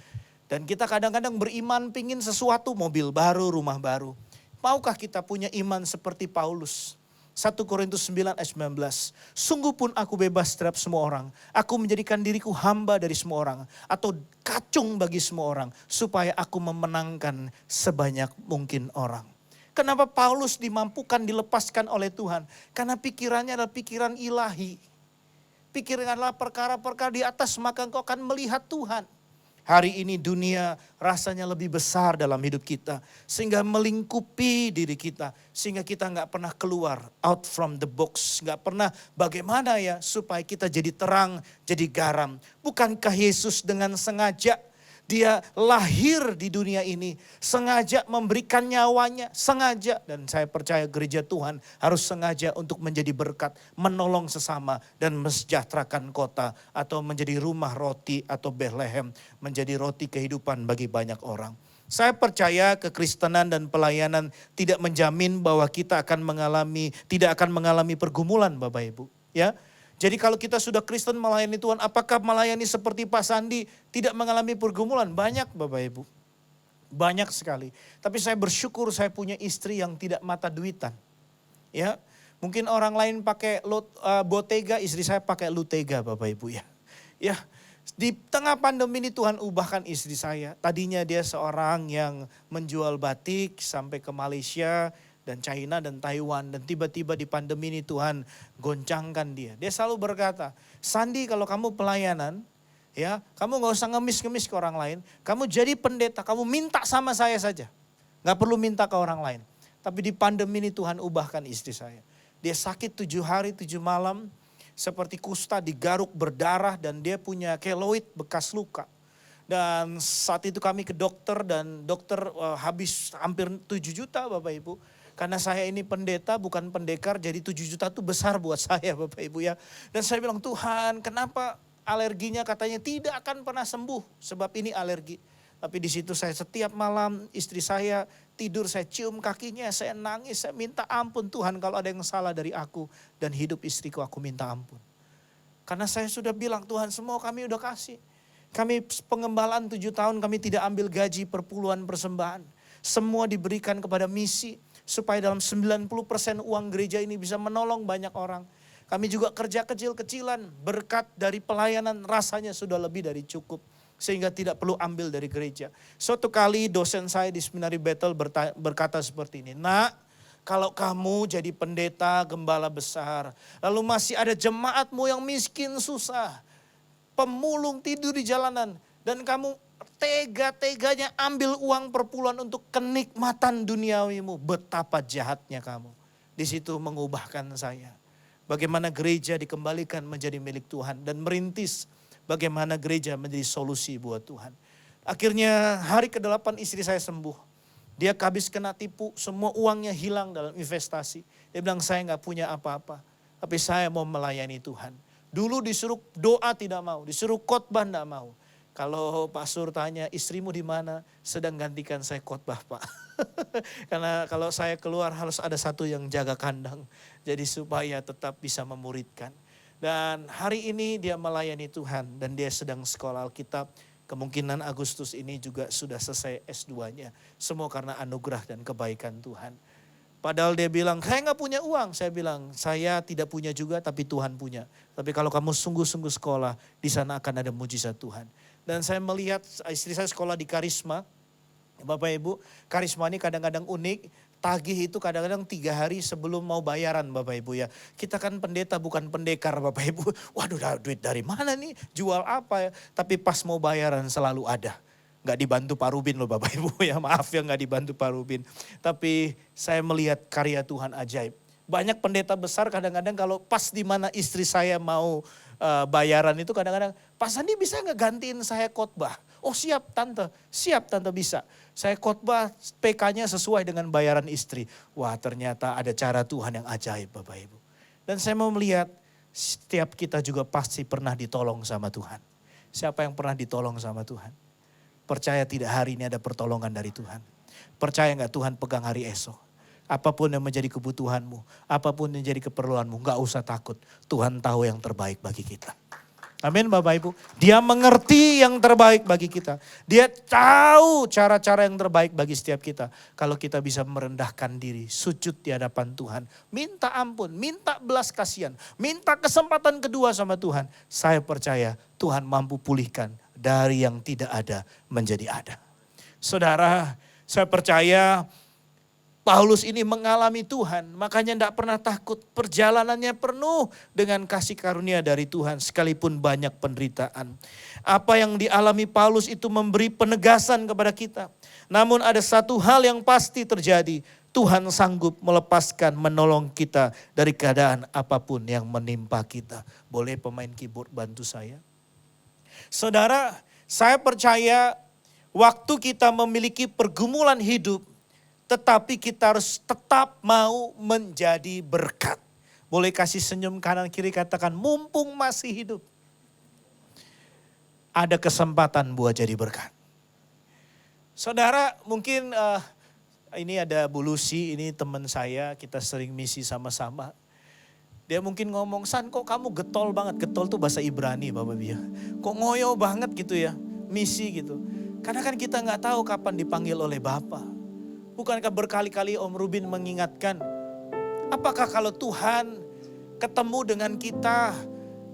Dan kita kadang-kadang beriman pingin sesuatu, mobil baru, rumah baru. Maukah kita punya iman seperti Paulus? 1 Korintus 9 ayat 19. Sungguh pun aku bebas terhadap semua orang. Aku menjadikan diriku hamba dari semua orang. Atau kacung bagi semua orang. Supaya aku memenangkan sebanyak mungkin orang. Kenapa Paulus dimampukan dilepaskan oleh Tuhan? Karena pikirannya adalah pikiran ilahi. Pikiranlah perkara-perkara di atas, maka engkau akan melihat Tuhan. Hari ini dunia rasanya lebih besar dalam hidup kita. Sehingga melingkupi diri kita. Sehingga kita gak pernah keluar out from the box. Gak pernah bagaimana ya supaya kita jadi terang, jadi garam. Bukankah Yesus dengan sengaja dia lahir di dunia ini, sengaja memberikan nyawanya, sengaja. Dan saya percaya gereja Tuhan harus sengaja untuk menjadi berkat, menolong sesama dan mensejahterakan kota. Atau menjadi rumah roti atau Bethlehem, menjadi roti kehidupan bagi banyak orang. Saya percaya kekristenan dan pelayanan tidak menjamin bahwa kita tidak akan mengalami pergumulan Bapak Ibu. Ya. Jadi kalau kita sudah Kristen melayani Tuhan, apakah melayani seperti Pak Sandi tidak mengalami pergumulan? Banyak Bapak Ibu. Banyak sekali. Tapi saya bersyukur saya punya istri yang tidak mata duitan. Ya, mungkin orang lain pakai Bottega, istri saya pakai Lutega Bapak Ibu ya. Ya, di tengah pandemi ini Tuhan ubahkan istri saya. Tadinya dia seorang yang menjual batik sampai ke Malaysia. dan China dan Taiwan. Dan tiba-tiba di pandemi ini Tuhan goncangkan dia. Dia selalu berkata, Sandi kalau kamu pelayanan, ya kamu gak usah ngemis-ngemis ke orang lain. Kamu jadi pendeta, kamu minta sama saya saja. Gak perlu minta ke orang lain. Tapi di pandemi ini Tuhan ubahkan istri saya. Dia sakit 7 hari 7 malam. Seperti kusta, digaruk berdarah dan dia punya keloid bekas luka. Dan saat itu kami ke dokter dan dokter habis hampir 7 juta Bapak Ibu. Karena saya ini pendeta bukan pendekar, jadi 7 juta itu besar buat saya Bapak Ibu ya. Dan saya bilang, Tuhan kenapa alerginya katanya tidak akan pernah sembuh sebab ini alergi. Tapi di situ saya setiap malam istri saya tidur, saya cium kakinya, saya nangis, saya minta ampun Tuhan kalau ada yang salah dari aku dan hidup istriku, aku minta ampun. Karena saya sudah bilang Tuhan semua kami udah kasih. Kami pengembalaan 7 tahun kami tidak ambil gaji perpuluhan persembahan. Semua diberikan kepada misi supaya dalam 90% uang gereja ini bisa menolong banyak orang. Kami juga kerja kecil-kecilan, berkat dari pelayanan rasanya sudah lebih dari cukup. Sehingga tidak perlu ambil dari gereja. Suatu kali dosen saya di Seminari Bethel berkata seperti ini. Nak, kalau kamu jadi pendeta gembala besar. Lalu masih ada jemaatmu yang miskin susah. Pemulung tidur di jalanan. Dan kamu tega-teganya ambil uang perpuluhan untuk kenikmatan duniawimu. Betapa jahatnya kamu. Di situ mengubahkan saya. Bagaimana gereja dikembalikan menjadi milik Tuhan. Dan merintis bagaimana gereja menjadi solusi buat Tuhan. Akhirnya hari ke-8 istri saya sembuh. Dia habis kena tipu, semua uangnya hilang dalam investasi. Dia bilang saya gak punya apa-apa. Tapi saya mau melayani Tuhan. Dulu disuruh doa tidak mau, disuruh khotbah tidak mau. Kalau Pak Sur tanya istrimu di mana, sedang gantikan saya khotbah Pak. Karena kalau saya keluar harus ada satu yang jaga kandang. Jadi supaya tetap bisa memuridkan. Dan hari ini dia melayani Tuhan dan dia sedang sekolah Alkitab. Kemungkinan Agustus ini juga sudah selesai S2-nya. Semua karena anugerah dan kebaikan Tuhan. Padahal dia bilang, saya gak punya uang. Saya bilang, saya tidak punya juga tapi Tuhan punya. Tapi kalau kamu sungguh-sungguh sekolah, di sana akan ada mujizat Tuhan. Dan saya melihat istri saya sekolah di Karisma. Bapak Ibu, Karisma ini kadang-kadang unik. Tagih itu kadang-kadang 3 hari sebelum mau bayaran Bapak Ibu ya. Kita kan pendeta bukan pendekar Bapak Ibu. Waduh duit dari mana nih? Jual apa ya? Tapi pas mau bayaran selalu ada. Gak dibantu Pak Rubin loh Bapak Ibu ya. Maaf ya gak dibantu Pak Rubin. Tapi saya melihat karya Tuhan ajaib. Banyak pendeta besar kadang-kadang kalau pas di mana istri saya mau bayaran itu kadang-kadang, Pak Sandi bisa gak gantiin saya khotbah? Oh siap tante bisa. Saya khotbah PK-nya sesuai dengan bayaran istri. Wah ternyata ada cara Tuhan yang ajaib Bapak Ibu. Dan saya mau melihat setiap kita juga pasti pernah ditolong sama Tuhan. Siapa yang pernah ditolong sama Tuhan? Percaya tidak hari ini ada pertolongan dari Tuhan? Percaya gak Tuhan pegang hari esok? Apapun yang menjadi kebutuhanmu, apapun yang menjadi keperluanmu, gak usah takut. Tuhan tahu yang terbaik bagi kita. Amin Bapak Ibu. Dia mengerti yang terbaik bagi kita. Dia tahu cara-cara yang terbaik bagi setiap kita. Kalau kita bisa merendahkan diri, sujud di hadapan Tuhan. Minta ampun, minta belas kasihan, minta kesempatan kedua sama Tuhan. Saya percaya Tuhan mampu pulihkan dari yang tidak ada menjadi ada. Saudara, saya percaya Paulus ini mengalami Tuhan, makanya tidak pernah takut. Perjalanannya penuh dengan kasih karunia dari Tuhan, sekalipun banyak penderitaan. Apa yang dialami Paulus itu memberi penegasan kepada kita. Namun ada satu hal yang pasti terjadi, Tuhan sanggup melepaskan, menolong kita dari keadaan apapun yang menimpa kita. Boleh pemain keyboard bantu saya? Saudara, saya percaya waktu kita memiliki pergumulan hidup, tetapi kita harus tetap mau menjadi berkat. Boleh kasih senyum kanan kiri, katakan mumpung masih hidup. Ada kesempatan buat jadi berkat. Saudara mungkin ini ada Bu Lucy, ini teman saya, kita sering misi sama-sama. Dia mungkin ngomong, San kok kamu getol banget. Getol tuh bahasa Ibrani Bapak Ibu ya. Kok ngoyo banget gitu ya, misi gitu. Karena kan kita gak tahu kapan dipanggil oleh Bapa. Bukankah berkali-kali Om Rubin mengingatkan, apakah kalau Tuhan ketemu dengan kita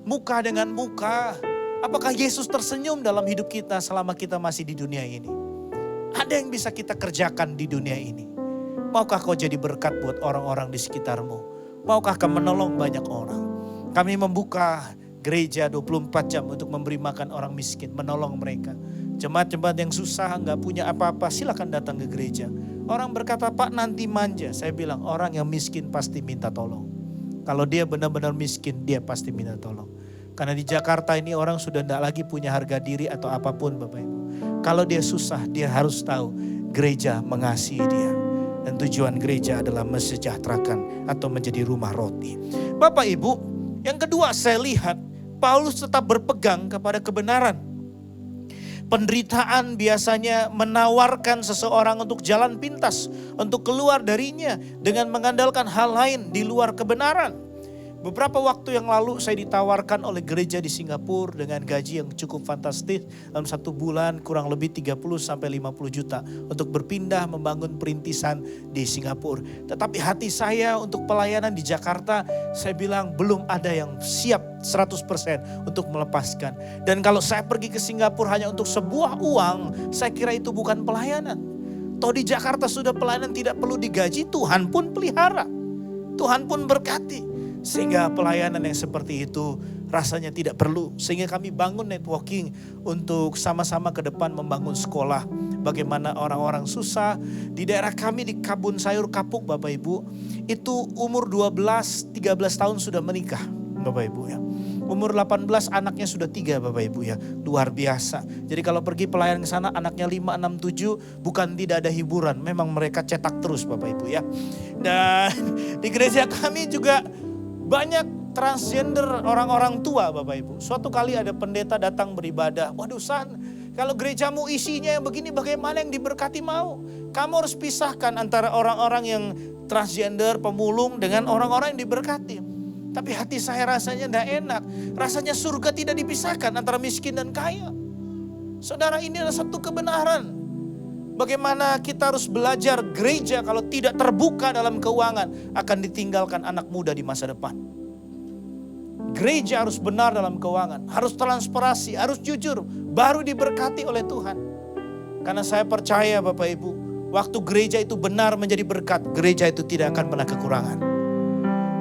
muka dengan muka, apakah Yesus tersenyum dalam hidup kita selama kita masih di dunia ini? Ada yang bisa kita kerjakan di dunia ini. Maukah kau jadi berkat buat orang-orang di sekitarmu? Maukah kau menolong banyak orang? Kami membuka gereja 24 jam untuk memberi makan orang miskin, menolong mereka. Jemaat-jemaat yang susah, gak punya apa-apa, silakan datang ke gereja. Orang berkata, Pak nanti manja. Saya bilang, orang yang miskin pasti minta tolong. Kalau dia benar-benar miskin, dia pasti minta tolong. Karena di Jakarta ini orang sudah tidak lagi punya harga diri atau apapun Bapak Ibu. Kalau dia susah, dia harus tahu gereja mengasihi dia. Dan tujuan gereja adalah mensejahterakan atau menjadi rumah roti. Bapak Ibu, yang kedua saya lihat Paulus tetap berpegang kepada kebenaran. Penderitaan biasanya menawarkan seseorang untuk jalan pintas, untuk keluar darinya dengan mengandalkan hal lain di luar kebenaran. Beberapa waktu yang lalu saya ditawarkan oleh gereja di Singapura dengan gaji yang cukup fantastis. Dalam 1 bulan kurang lebih 30-50 juta untuk berpindah membangun perintisan di Singapura. Tetapi hati saya untuk pelayanan di Jakarta, saya bilang belum ada yang siap 100% untuk melepaskan. Dan kalau saya pergi ke Singapura hanya untuk sebuah uang, saya kira itu bukan pelayanan. Toh di Jakarta sudah pelayanan tidak perlu digaji, Tuhan pun pelihara. Tuhan pun berkati. Sehingga pelayanan yang seperti itu rasanya tidak perlu. Sehingga kami bangun networking untuk sama-sama ke depan membangun sekolah. Bagaimana orang-orang susah. Di daerah kami di Kabun Sayur Kapuk Bapak Ibu. Itu umur 12-13 tahun sudah menikah Bapak Ibu ya. Umur 18 anaknya sudah 3 Bapak Ibu ya. Luar biasa. Jadi kalau pergi pelayanan ke sana anaknya 5, 6, 7 bukan tidak ada hiburan. Memang mereka cetak terus Bapak Ibu ya. Dan di gereja kami juga banyak transgender orang-orang tua Bapak Ibu. Suatu kali ada pendeta datang beribadah. Waduh San, kalau gerejamu isinya yang begini bagaimana yang diberkati mau? Kamu harus pisahkan antara orang-orang yang transgender, pemulung dengan orang-orang yang diberkati. Tapi hati saya rasanya tidak enak. Rasanya surga tidak dipisahkan antara miskin dan kaya. Saudara, ini adalah satu kebenaran. Bagaimana kita harus belajar gereja kalau tidak terbuka dalam keuangan akan ditinggalkan anak muda di masa depan. Gereja harus benar dalam keuangan, harus transparansi, harus jujur, baru diberkati oleh Tuhan. Karena saya percaya Bapak Ibu, waktu gereja itu benar menjadi berkat, gereja itu tidak akan pernah kekurangan.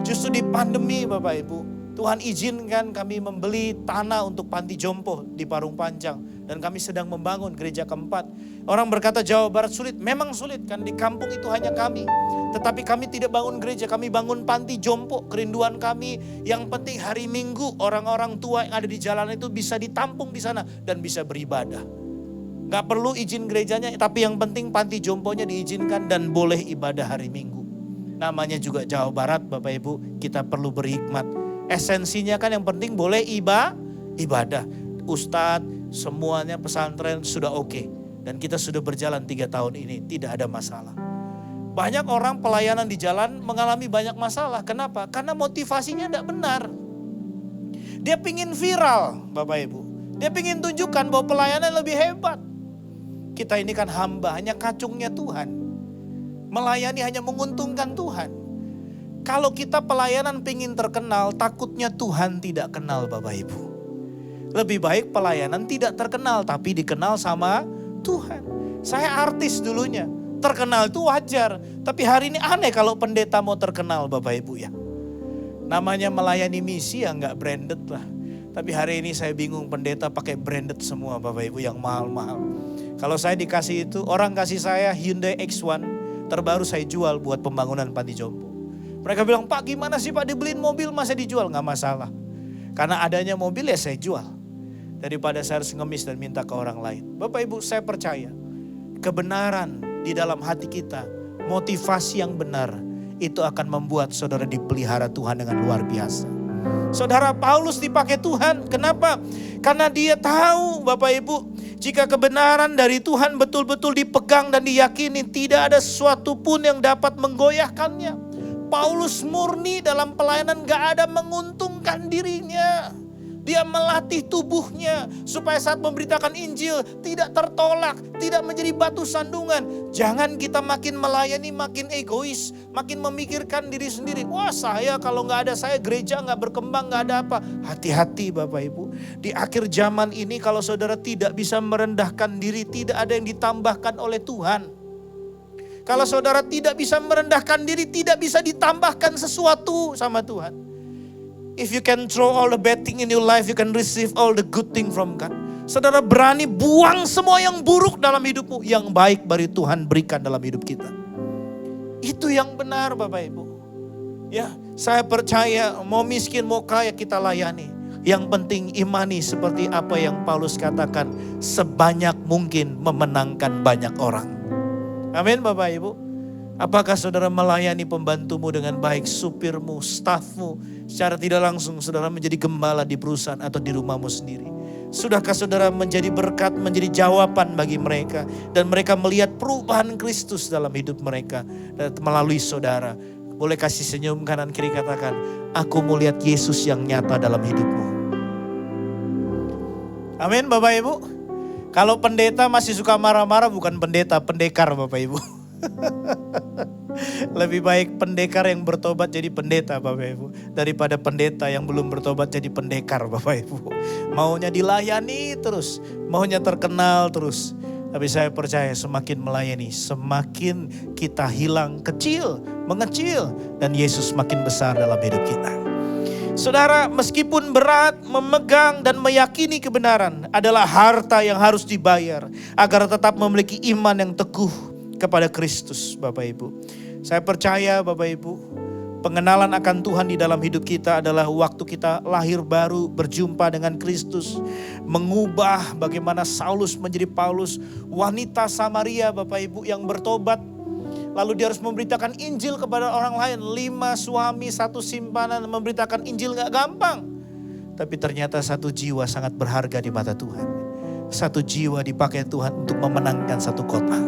Justru di pandemi Bapak Ibu, Tuhan izinkan kami membeli tanah untuk panti jompo di Parung Panjang. Dan kami sedang membangun gereja keempat. Orang berkata Jawa Barat sulit. Memang sulit kan, di kampung itu hanya kami. Tetapi kami tidak bangun gereja, kami bangun panti jompo. Kerinduan kami yang penting hari Minggu orang-orang tua yang ada di jalan itu bisa ditampung di sana dan bisa beribadah. Gak perlu izin gerejanya, tapi yang penting panti jomponya diizinkan dan boleh ibadah hari Minggu. Namanya juga Jawa Barat Bapak Ibu, kita perlu berhikmat. Esensinya kan yang penting boleh ibadah. Ustadz, semuanya pesantren sudah oke. Dan kita sudah berjalan 3 tahun ini, tidak ada masalah. Banyak orang pelayanan di jalan mengalami banyak masalah. Kenapa? Karena motivasinya tidak benar. Dia pingin viral Bapak Ibu. Dia pingin tunjukkan bahwa pelayanan lebih hebat. Kita ini kan hamba, hanya kacungnya Tuhan. Melayani hanya menguntungkan Tuhan. Kalau kita pelayanan pingin terkenal, takutnya Tuhan tidak kenal Bapak Ibu. Lebih baik pelayanan tidak terkenal tapi dikenal sama Tuhan. Saya artis dulunya, terkenal itu wajar. Tapi hari ini aneh kalau pendeta mau terkenal Bapak Ibu ya. Namanya melayani misi ya nggak branded lah. Tapi hari ini saya bingung pendeta pakai branded semua Bapak Ibu yang mahal-mahal. Kalau saya dikasih itu, orang kasih saya Hyundai X1 terbaru saya jual buat pembangunan panti jompo. Mereka bilang, Pak gimana sih Pak dibeliin mobil masa dijual? Nggak masalah. Karena adanya mobil ya saya jual. Daripada saya harus ngemis dan minta ke orang lain. Bapak Ibu saya percaya kebenaran di dalam hati kita, motivasi yang benar itu akan membuat saudara dipelihara Tuhan dengan luar biasa. Saudara Paulus dipakai Tuhan, kenapa? Karena dia tahu Bapak Ibu, jika kebenaran dari Tuhan betul-betul dipegang dan diyakini, tidak ada sesuatu pun yang dapat menggoyahkannya. Paulus murni dalam pelayanan, gak ada menguntungkan dirinya. Dia melatih tubuhnya supaya saat memberitakan Injil tidak tertolak, tidak menjadi batu sandungan. Jangan kita makin melayani makin egois, makin memikirkan diri sendiri. Wah saya kalau gak ada saya gereja gak berkembang, gak ada apa. Hati-hati Bapak Ibu. Di akhir zaman ini kalau saudara tidak bisa merendahkan diri, tidak ada yang ditambahkan oleh Tuhan. Kalau saudara tidak bisa merendahkan diri, tidak bisa ditambahkan sesuatu sama Tuhan. If you can throw all the bad thing in your life, you can receive all the good thing from God. Saudara berani buang semua yang buruk dalam hidupmu, yang baik dari Tuhan berikan dalam hidup kita. Itu yang benar Bapak Ibu. Ya, saya percaya mau miskin mau kaya kita layani. Yang penting imani seperti apa yang Paulus katakan, sebanyak mungkin memenangkan banyak orang. Amin Bapak Ibu. Apakah saudara melayani pembantumu dengan baik, supirmu, stafmu, secara tidak langsung saudara menjadi gembala di perusahaan atau di rumahmu sendiri? Sudahkah saudara menjadi berkat, menjadi jawaban bagi mereka, dan mereka melihat perubahan Kristus dalam hidup mereka melalui saudara? Boleh kasih senyum kanan kiri, katakan, aku mau lihat Yesus yang nyata dalam hidupmu. Amin Bapak Ibu. Kalau pendeta masih suka marah-marah, bukan pendeta, pendekar Bapak Ibu. Lebih baik pendekar yang bertobat jadi pendeta Bapak Ibu, daripada pendeta yang belum bertobat jadi pendekar Bapak Ibu. Maunya dilayani terus, maunya terkenal terus. Tapi saya percaya semakin melayani, semakin kita hilang kecil, mengecil, dan Yesus makin besar dalam hidup kita. Saudara, meskipun berat, memegang dan meyakini kebenaran adalah harta yang harus dibayar agar tetap memiliki iman yang teguh kepada Kristus Bapak Ibu. Saya percaya Bapak Ibu, pengenalan akan Tuhan di dalam hidup kita adalah waktu kita lahir baru, berjumpa dengan Kristus, mengubah bagaimana Saulus menjadi Paulus, wanita Samaria Bapak Ibu yang bertobat. Lalu dia harus memberitakan Injil kepada orang lain. 5 suami, 1 simpanan, memberitakan Injil gak gampang. Tapi ternyata 1 jiwa sangat berharga di mata Tuhan. 1 jiwa dipakai Tuhan untuk memenangkan 1 kota.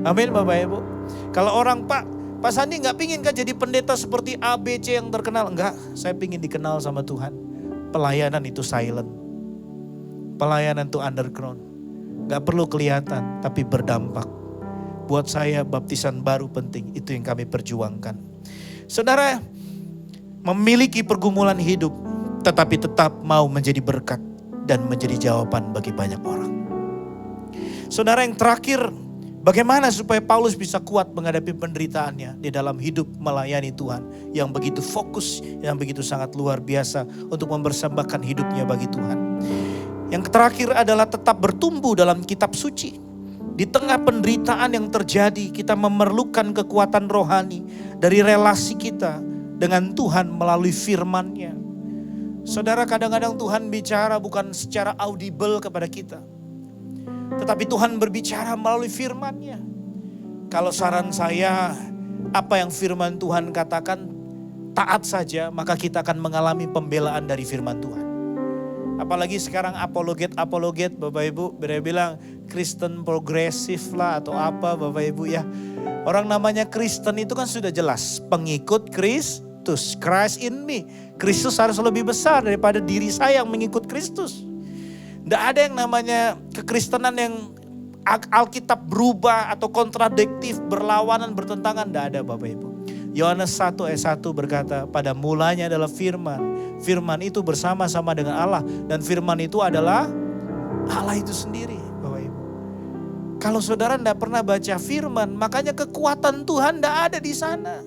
Amin Bapak Ibu. Kalau orang, Pak Sandi gak pingin kan jadi pendeta seperti ABC yang terkenal? Enggak, saya pingin dikenal sama Tuhan. Pelayanan itu silent. Pelayanan itu underground. Gak perlu kelihatan, tapi berdampak. Buat saya baptisan baru penting, itu yang kami perjuangkan. Saudara, memiliki pergumulan hidup, tetapi tetap mau menjadi berkat dan menjadi jawaban bagi banyak orang. Saudara, yang terakhir, bagaimana supaya Paulus bisa kuat menghadapi penderitaannya di dalam hidup melayani Tuhan yang begitu fokus, yang begitu sangat luar biasa untuk mempersembahkan hidupnya bagi Tuhan. Yang terakhir adalah tetap bertumbuh dalam kitab suci. Di tengah penderitaan yang terjadi, kita memerlukan kekuatan rohani dari relasi kita dengan Tuhan melalui firman-Nya. Saudara, kadang-kadang Tuhan bicara bukan secara audible kepada kita, tetapi Tuhan berbicara melalui firman-Nya. Kalau saran saya, apa yang firman Tuhan katakan, taat saja, maka kita akan mengalami pembelaan dari firman Tuhan. Apalagi sekarang apologet Bapak Ibu, mereka bilang Kristen progresif lah atau apa Bapak Ibu ya. Orang namanya Kristen itu kan sudah jelas, pengikut Kristus, Christ in me. Kristus harus lebih besar daripada diri saya yang mengikut Kristus. Tidak ada yang namanya kekristenan yang Alkitab berubah atau kontradiktif, berlawanan, bertentangan, tidak ada Bapak Ibu. Yohanes 1 ayat 1 berkata, pada mulanya adalah firman. Firman itu bersama-sama dengan Allah. Dan firman itu adalah Allah itu sendiri Bapak Ibu. Kalau saudara tidak pernah baca firman, makanya kekuatan Tuhan tidak ada di sana.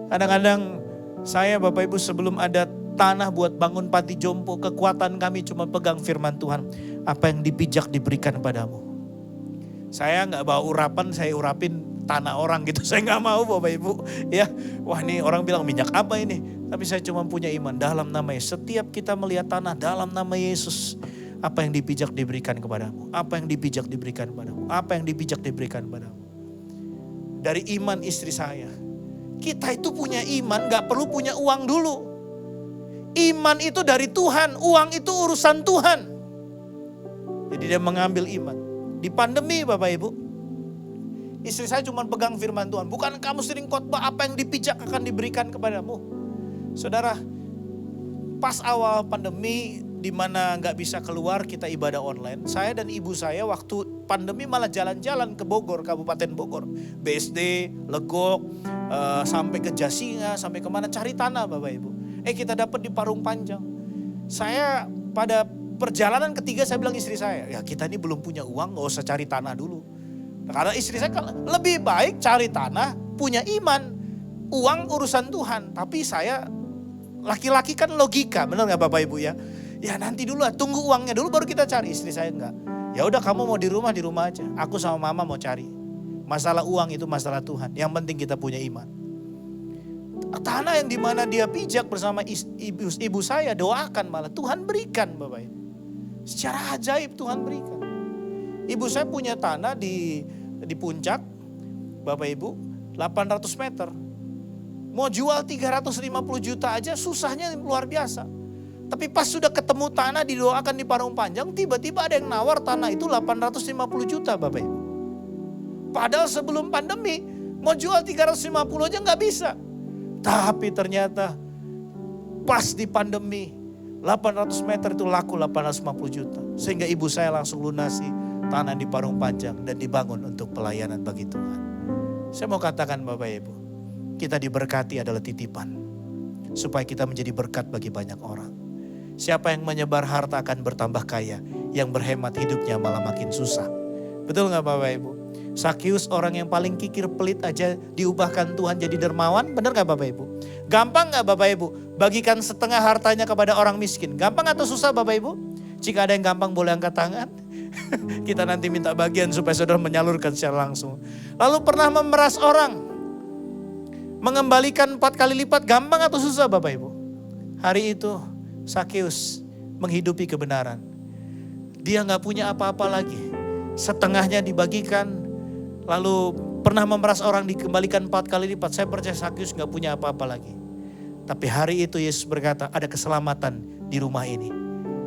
Kadang-kadang saya Bapak Ibu sebelum ada tanah buat bangun panti jompo, kekuatan kami cuma pegang firman Tuhan. Apa yang dipijak diberikan padamu. Saya nggak bawa urapan, saya urapin tanah orang gitu. Saya nggak mau Bapak Ibu. Ya, wah ini orang bilang minyak apa ini? Tapi saya cuma punya iman dalam nama Yesus. Setiap kita melihat tanah dalam nama Yesus. Apa yang dipijak diberikan kepadamu. Apa yang dipijak diberikan kepadamu. Apa yang dipijak diberikan kepadamu. Dari iman istri saya. Kita itu punya iman gak perlu punya uang dulu. Iman itu dari Tuhan. Uang itu urusan Tuhan. Jadi dia mengambil iman. Di pandemi Bapak Ibu. Istri saya cuma pegang firman Tuhan. Bukan kamu sering khotbah, apa yang dipijak akan diberikan kepadamu. Saudara, pas awal pandemi di mana nggak bisa keluar, kita ibadah online. Saya dan ibu saya waktu pandemi malah jalan-jalan ke Bogor, Kabupaten Bogor. BSD, Legok, sampai ke Jasinga, sampai kemana cari tanah Bapak Ibu. Kita dapat di Parung Panjang. Saya pada perjalanan ketiga saya bilang istri saya, ya kita ini belum punya uang, nggak usah cari tanah dulu. Karena istri saya lebih baik cari tanah, punya iman, uang urusan Tuhan. Tapi saya laki-laki kan logika, benar nggak Bapak Ibu ya? Ya nanti dulu, tunggu uangnya dulu baru kita cari. Istri saya enggak. Ya udah kamu mau di rumah aja. Aku sama mama mau cari. Masalah uang itu masalah Tuhan. Yang penting kita punya iman. Tanah yang dimana dia pijak bersama ibu saya, doakan malah Tuhan berikan Bapak Ibu. Secara ajaib Tuhan berikan. Ibu saya punya tanah di puncak, Bapak Ibu, 800 meter. Mau jual 350 juta aja susahnya luar biasa. Tapi pas sudah ketemu tanah didoakan di Parung Panjang, tiba-tiba ada yang nawar tanah itu 850 juta Bapak Ibu. Padahal sebelum pandemi, mau jual 350 aja nggak bisa. Tapi ternyata pas di pandemi, 800 meter itu laku 850 juta. Sehingga ibu saya langsung lunasi tanah di Parung Panjang dan dibangun untuk pelayanan bagi Tuhan. Saya mau katakan Bapak Ibu, kita diberkati adalah titipan. Supaya kita menjadi berkat bagi banyak orang. Siapa yang menyebar harta akan bertambah kaya. Yang berhemat hidupnya malah makin susah. Betul gak Bapak Ibu? Sakius orang yang paling kikir pelit aja diubahkan Tuhan jadi dermawan. Benar gak Bapak Ibu? Gampang gak Bapak Ibu? Bagikan setengah hartanya kepada orang miskin. Gampang atau susah Bapak Ibu? Jika ada yang gampang boleh angkat tangan. Kita nanti minta bagian supaya saudara menyalurkan secara langsung. Lalu pernah memeras orang. Mengembalikan 4 kali lipat gampang atau susah Bapak Ibu? Hari itu Sakius menghidupi kebenaran. Dia gak punya apa-apa lagi. Setengahnya dibagikan. Lalu pernah memeras orang dikembalikan 4 kali lipat. Saya percaya Sakius gak punya apa-apa lagi. Tapi hari itu Yesus berkata ada keselamatan di rumah ini.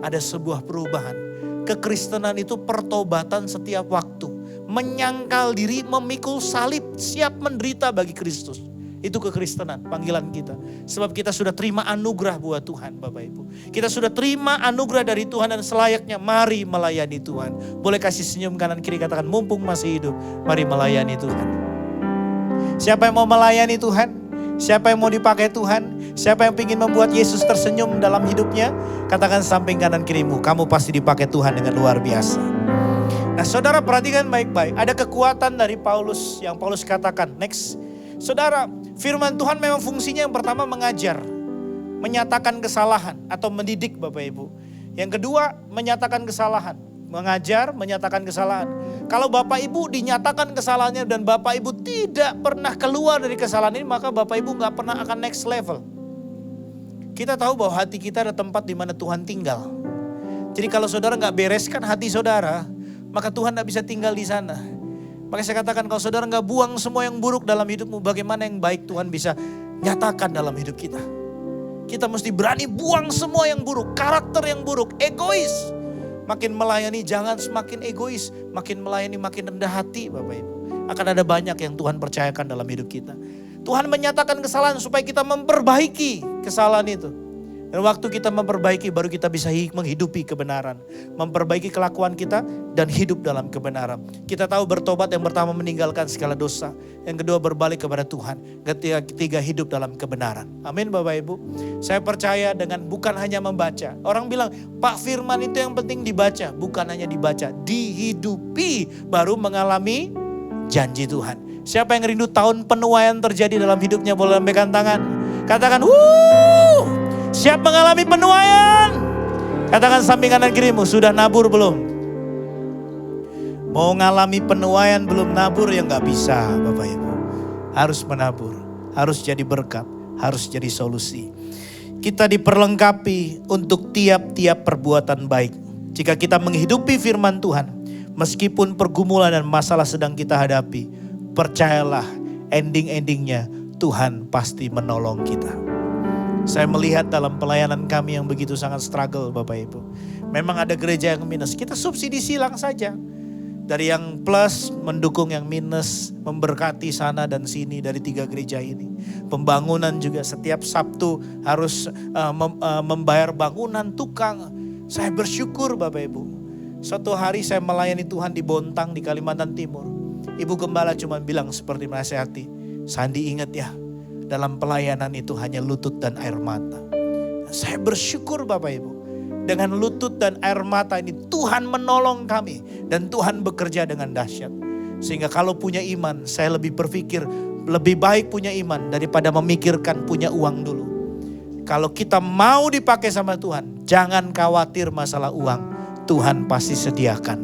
Ada sebuah perubahan. Kekristenan itu pertobatan setiap waktu. Menyangkal diri, memikul salib, siap menderita bagi Kristus. Itu kekristenan, panggilan kita. Sebab kita sudah terima anugerah buat Tuhan Bapak Ibu. Kita sudah terima anugerah dari Tuhan dan selayaknya mari melayani Tuhan. Boleh kasih senyum kanan kiri katakan mumpung masih hidup. Mari melayani Tuhan. Siapa yang mau melayani Tuhan? Siapa yang mau dipakai Tuhan? Siapa yang ingin membuat Yesus tersenyum dalam hidupnya? Katakan samping kanan kirimu, kamu pasti dipakai Tuhan dengan luar biasa. Nah saudara perhatikan baik-baik. Ada kekuatan dari Paulus yang Paulus katakan. Next. Saudara, firman Tuhan memang fungsinya yang pertama mengajar. Menyatakan kesalahan atau mendidik Bapak Ibu. Yang kedua menyatakan kesalahan. Mengajar, menyatakan kesalahan. Kalau Bapak Ibu dinyatakan kesalahannya dan Bapak Ibu tidak pernah keluar dari kesalahan ini, maka Bapak Ibu gak pernah akan next level. Kita tahu bahwa hati kita ada tempat di mana Tuhan tinggal. Jadi kalau saudara gak bereskan hati saudara, maka Tuhan gak bisa tinggal di sana. Makanya saya katakan kalau saudara gak buang semua yang buruk dalam hidupmu, bagaimana yang baik Tuhan bisa nyatakan dalam hidup kita. Kita mesti berani buang semua yang buruk, karakter yang buruk, egois. Makin melayani jangan semakin egois, makin melayani makin rendah hati Bapak Ibu. Akan ada banyak yang Tuhan percayakan dalam hidup kita. Tuhan menyatakan kesalahan supaya kita memperbaiki kesalahan itu. Dan waktu kita memperbaiki baru kita bisa menghidupi kebenaran. Memperbaiki kelakuan kita dan hidup dalam kebenaran. Kita tahu bertobat yang pertama meninggalkan segala dosa. Yang kedua berbalik kepada Tuhan. Ketiga hidup dalam kebenaran. Amin Bapak Ibu. Saya percaya dengan bukan hanya membaca. Orang bilang Pak firman itu yang penting dibaca. Bukan hanya dibaca, dihidupi baru mengalami janji Tuhan. Siapa yang rindu tahun penuaian terjadi dalam hidupnya boleh lambaikan tangan. Katakan wuh. Siap mengalami penuaian. Katakan samping kanan kirimu, sudah nabur belum? Mau ngalami penuaian belum nabur ya gak bisa Bapak Ibu. Harus menabur, harus jadi berkat, harus jadi solusi. Kita diperlengkapi untuk tiap-tiap perbuatan baik. Jika kita menghidupi firman Tuhan, meskipun pergumulan dan masalah sedang kita hadapi, percayalah ending-endingnya Tuhan pasti menolong kita. Saya melihat dalam pelayanan kami yang begitu sangat struggle Bapak Ibu. Memang ada gereja yang minus, kita subsidi silang saja. Dari yang plus mendukung yang minus, memberkati sana dan sini dari 3 gereja ini. Pembangunan juga setiap Sabtu harus membayar bangunan tukang. Saya bersyukur Bapak Ibu. Suatu hari saya melayani Tuhan di Bontang di Kalimantan Timur. Ibu Gembala cuma bilang seperti menasihati, Sandi ingat ya, dalam pelayanan itu hanya lutut dan air mata. Saya bersyukur Bapak Ibu. Dengan lutut dan air mata ini Tuhan menolong kami. Dan Tuhan bekerja dengan dahsyat. Sehingga kalau punya iman, saya lebih berpikir lebih baik punya iman daripada memikirkan punya uang dulu. Kalau kita mau dipakai sama Tuhan, jangan khawatir masalah uang. Tuhan pasti sediakan.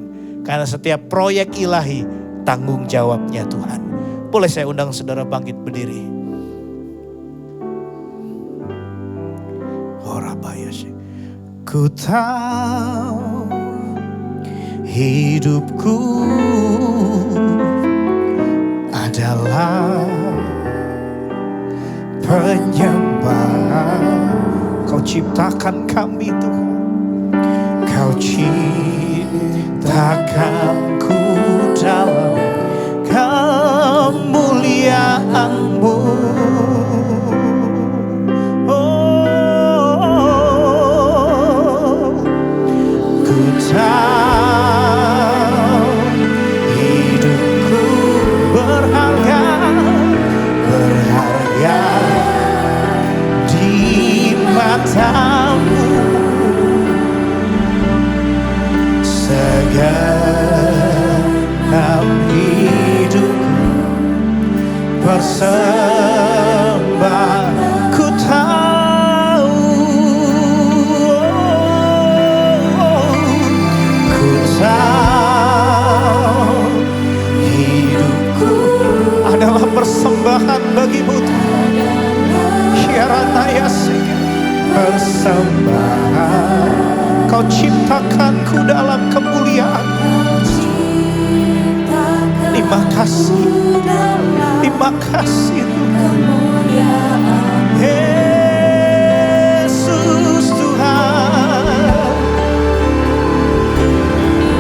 Karena setiap proyek ilahi, tanggung jawabnya Tuhan. Boleh saya undang saudara bangkit berdiri. Ku tahu hidupku adalah penyembahan. Kau ciptakan kami Tuhan. Kau ciptakanku dalam kemuliaan-Mu. Oh, ku tahu hidupku berharga, berharga di mata-Mu. Segenap hidupku bersembah. Ku tahu, ku tahu hidupku adalah persembahan bagi-Mu Tuhan. Persembahan. Kau ciptakanku dalam kemuliaan. Terima kasih. Terima kasih Yesus Tuhan.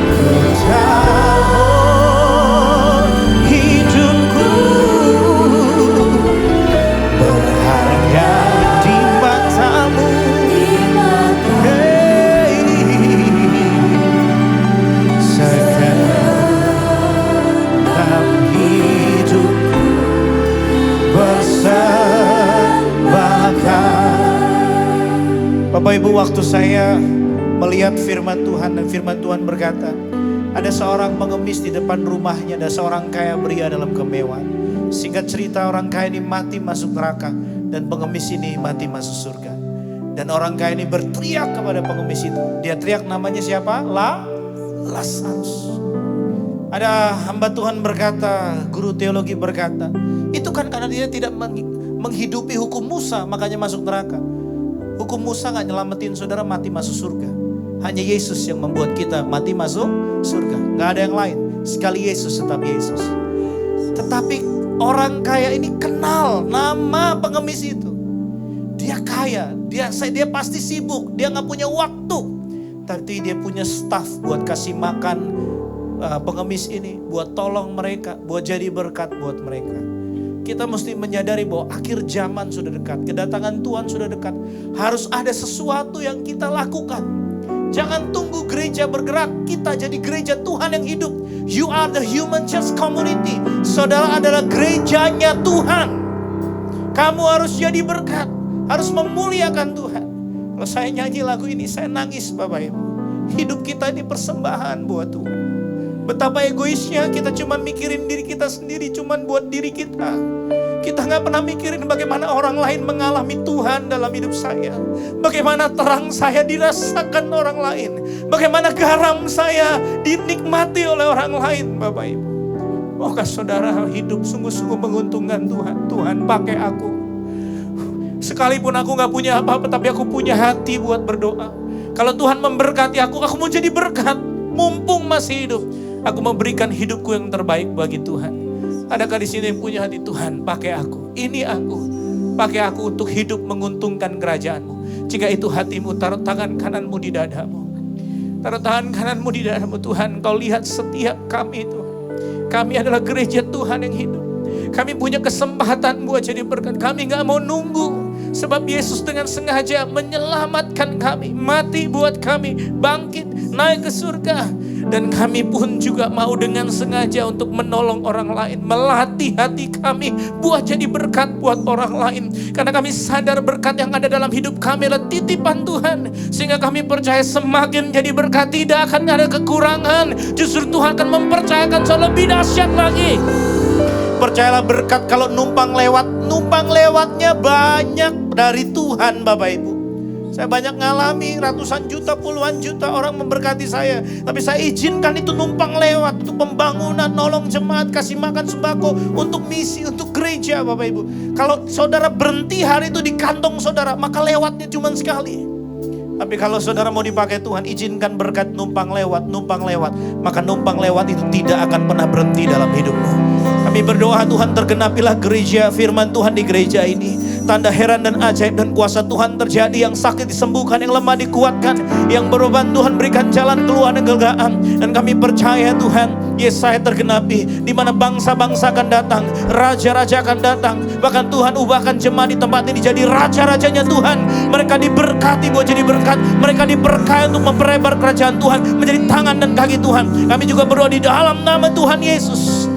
Ku tahu hidupku berharga di mata-Mu. Segenap hidupku bersembahkan. Bapak Ibu, waktu saya melihat firman Tuhan dan firman Tuhan berkata, ada seorang pengemis di depan rumahnya, ada seorang kaya pria dalam kemewahan. Singkat cerita, orang kaya ini mati masuk neraka dan pengemis ini mati masuk surga. Dan orang kaya ini berteriak kepada pengemis itu. Dia teriak, namanya siapa? Lazarus. Ada hamba Tuhan berkata, guru teologi berkata, itu kan karena dia tidak menghidupi hukum Musa, makanya masuk neraka. Hukum Musa gak nyelamatin saudara mati masuk surga. Hanya Yesus yang membuat kita mati masuk surga. Gak ada yang lain. Sekali Yesus tetap Yesus. Tetapi orang kaya ini kenal nama pengemis itu. Dia kaya, dia pasti sibuk, dia gak punya waktu. Tapi dia punya staff buat kasih makan pengemis ini, buat tolong mereka, buat jadi berkat buat mereka. Kita mesti menyadari bahwa akhir zaman sudah dekat, kedatangan Tuhan sudah dekat. Harus ada sesuatu yang kita lakukan. Jangan tunggu gereja bergerak, kita jadi gereja Tuhan yang hidup. You are the human church community. Saudara adalah gerejanya Tuhan. Kamu harus jadi berkat, harus memuliakan Tuhan. Kalau saya nyanyi lagu ini, saya nangis Bapak Ibu. Hidup kita ini persembahan buat Tuhan. Betapa egoisnya kita cuma mikirin diri kita sendiri, cuma buat diri kita. Kita gak pernah mikirin bagaimana orang lain mengalami Tuhan dalam hidup saya. Bagaimana terang saya dirasakan orang lain. Bagaimana garam saya dinikmati oleh orang lain Bapak Ibu. Maukah saudara hidup sungguh-sungguh menguntungkan Tuhan. Tuhan pakai aku. Sekalipun aku gak punya apa-apa, tapi aku punya hati buat berdoa. Kalau Tuhan memberkati aku mau jadi berkat. Mumpung masih hidup, aku memberikan hidupku yang terbaik bagi Tuhan. Adakah di sini yang punya hati, Tuhan pakai aku, ini aku, pakai aku untuk hidup menguntungkan kerajaan-Mu. Jika itu hatimu, taruh tangan kananmu di dadamu. Taruh tangan kananmu di dadamu. Tuhan, Kau lihat setiap kami Tuhan. Kami adalah gereja Tuhan yang hidup. Kami punya kesempatan buat jadi berkat. Kami gak mau nunggu. Sebab Yesus dengan sengaja menyelamatkan kami, mati buat kami, bangkit, naik ke surga. Dan kami pun juga mau dengan sengaja untuk menolong orang lain, melatih hati kami buat jadi berkat buat orang lain. Karena kami sadar berkat yang ada dalam hidup kami adalah titipan Tuhan. Sehingga kami percaya semakin jadi berkat tidak akan ada kekurangan. Justru Tuhan akan mempercayai percaya akan lebih dahsyat lagi. Percayalah berkat kalau numpang lewatnya banyak dari Tuhan Bapak Ibu. Saya banyak ngalami ratusan juta, puluhan juta orang memberkati saya. Tapi saya izinkan itu numpang lewat. Untuk pembangunan, nolong jemaat, kasih makan sembako. Untuk misi, untuk gereja Bapak Ibu. Kalau saudara berhenti hari itu di kantong saudara, maka lewatnya cuma sekali. Tapi kalau saudara mau dipakai Tuhan, izinkan berkat numpang lewat. Maka numpang lewat itu tidak akan pernah berhenti dalam hidupmu. Kami berdoa Tuhan tergenapilah gereja, firman Tuhan di gereja ini. Tanda heran dan ajaib dan kuasa Tuhan terjadi. Yang sakit disembuhkan, yang lemah dikuatkan, yang berbeban Tuhan berikan jalan keluar dan kelegaan. Dan kami percaya Tuhan, Yesaya tergenapi. Di mana bangsa-bangsa akan datang, raja-raja akan datang. Bahkan Tuhan ubahkan jemaat di tempat ini jadi raja-rajanya Tuhan. Mereka diberkati buat jadi berkat. Mereka diberkati untuk memperlebar kerajaan Tuhan, menjadi tangan dan kaki Tuhan. Kami juga berdoa di dalam nama Tuhan Yesus.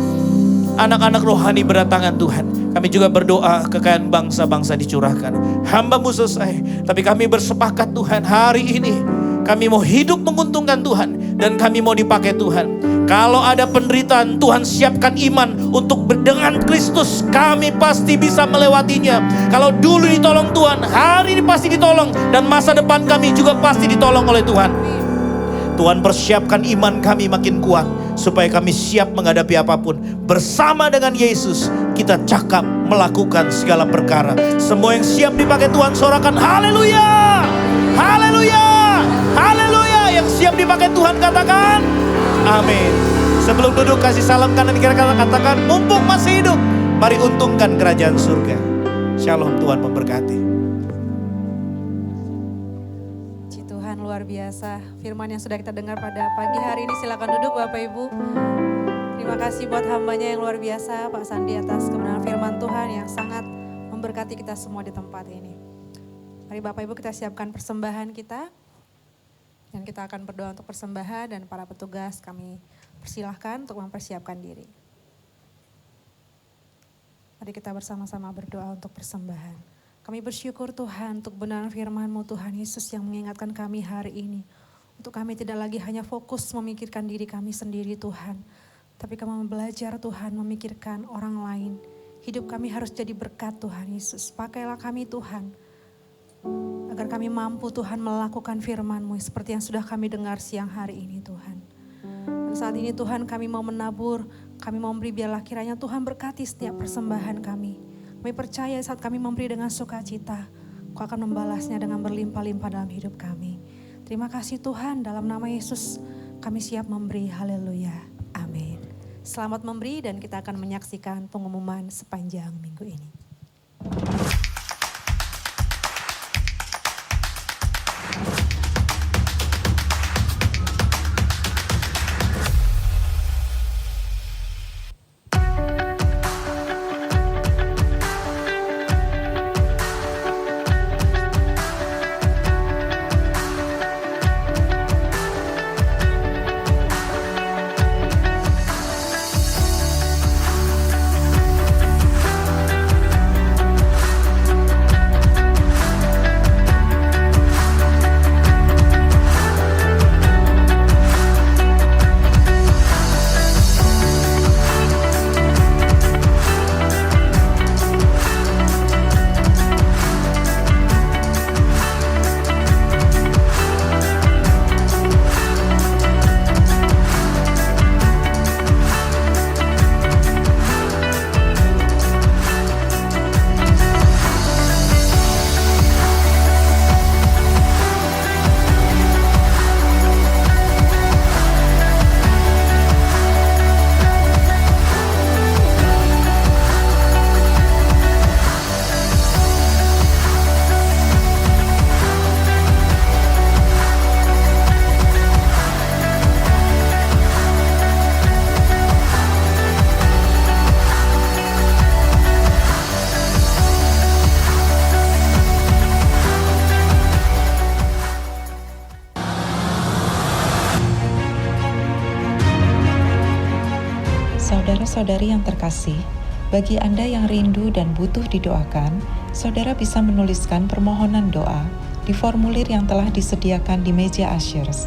Anak-anak rohani berdatangan Tuhan. Kami juga berdoa kekayaan bangsa-bangsa dicurahkan. Hamba-Mu selesai. Tapi kami bersepakat Tuhan hari ini. Kami mau hidup menguntungkan Tuhan. Dan kami mau dipakai Tuhan. Kalau ada penderitaan, Tuhan siapkan iman untuk dengan Kristus. Kami pasti bisa melewatinya. Kalau dulu ditolong Tuhan, hari ini pasti ditolong. Dan masa depan kami juga pasti ditolong oleh Tuhan. Tuhan persiapkan iman kami makin kuat. Supaya kami siap menghadapi apapun. Bersama dengan Yesus kita cakap melakukan segala perkara. Semua yang siap dipakai Tuhan sorakan haleluya, haleluya, haleluya. Yang siap dipakai Tuhan katakan amin. Sebelum duduk kasih salam kanan kiri katakan mumpung masih hidup, mari untungkan kerajaan surga. Shalom, Tuhan memberkati. Luar biasa firman yang sudah kita dengar pada pagi hari ini. Silakan duduk Bapak Ibu. Terima kasih buat hambanya yang luar biasa Pak Sandi atas kebenaran firman Tuhan yang sangat memberkati kita semua di tempat ini. Mari Bapak Ibu kita siapkan persembahan kita. Dan kita akan berdoa untuk persembahan dan para petugas kami persilahkan untuk mempersiapkan diri. Mari kita bersama-sama berdoa untuk persembahan. Kami bersyukur Tuhan untuk benar firman-Mu Tuhan Yesus yang mengingatkan kami hari ini. Untuk kami tidak lagi hanya fokus memikirkan diri kami sendiri Tuhan. Tapi kami belajar Tuhan memikirkan orang lain. Hidup kami harus jadi berkat Tuhan Yesus. Pakailah kami Tuhan. Agar kami mampu Tuhan melakukan firman-Mu seperti yang sudah kami dengar siang hari ini Tuhan. Dan saat ini Tuhan kami mau menabur, kami mau memberi biarlah kiranya Tuhan berkati setiap persembahan kami. Kami percaya saat kami memberi dengan sukacita, Kau akan membalasnya dengan berlimpah-limpah dalam hidup kami. Terima kasih Tuhan, dalam nama Yesus kami siap memberi, haleluya, amin. Selamat memberi dan kita akan menyaksikan pengumuman sepanjang minggu ini. Saudara-saudari yang terkasih, bagi Anda yang rindu dan butuh didoakan, saudara bisa menuliskan permohonan doa di formulir yang telah disediakan di meja ushers.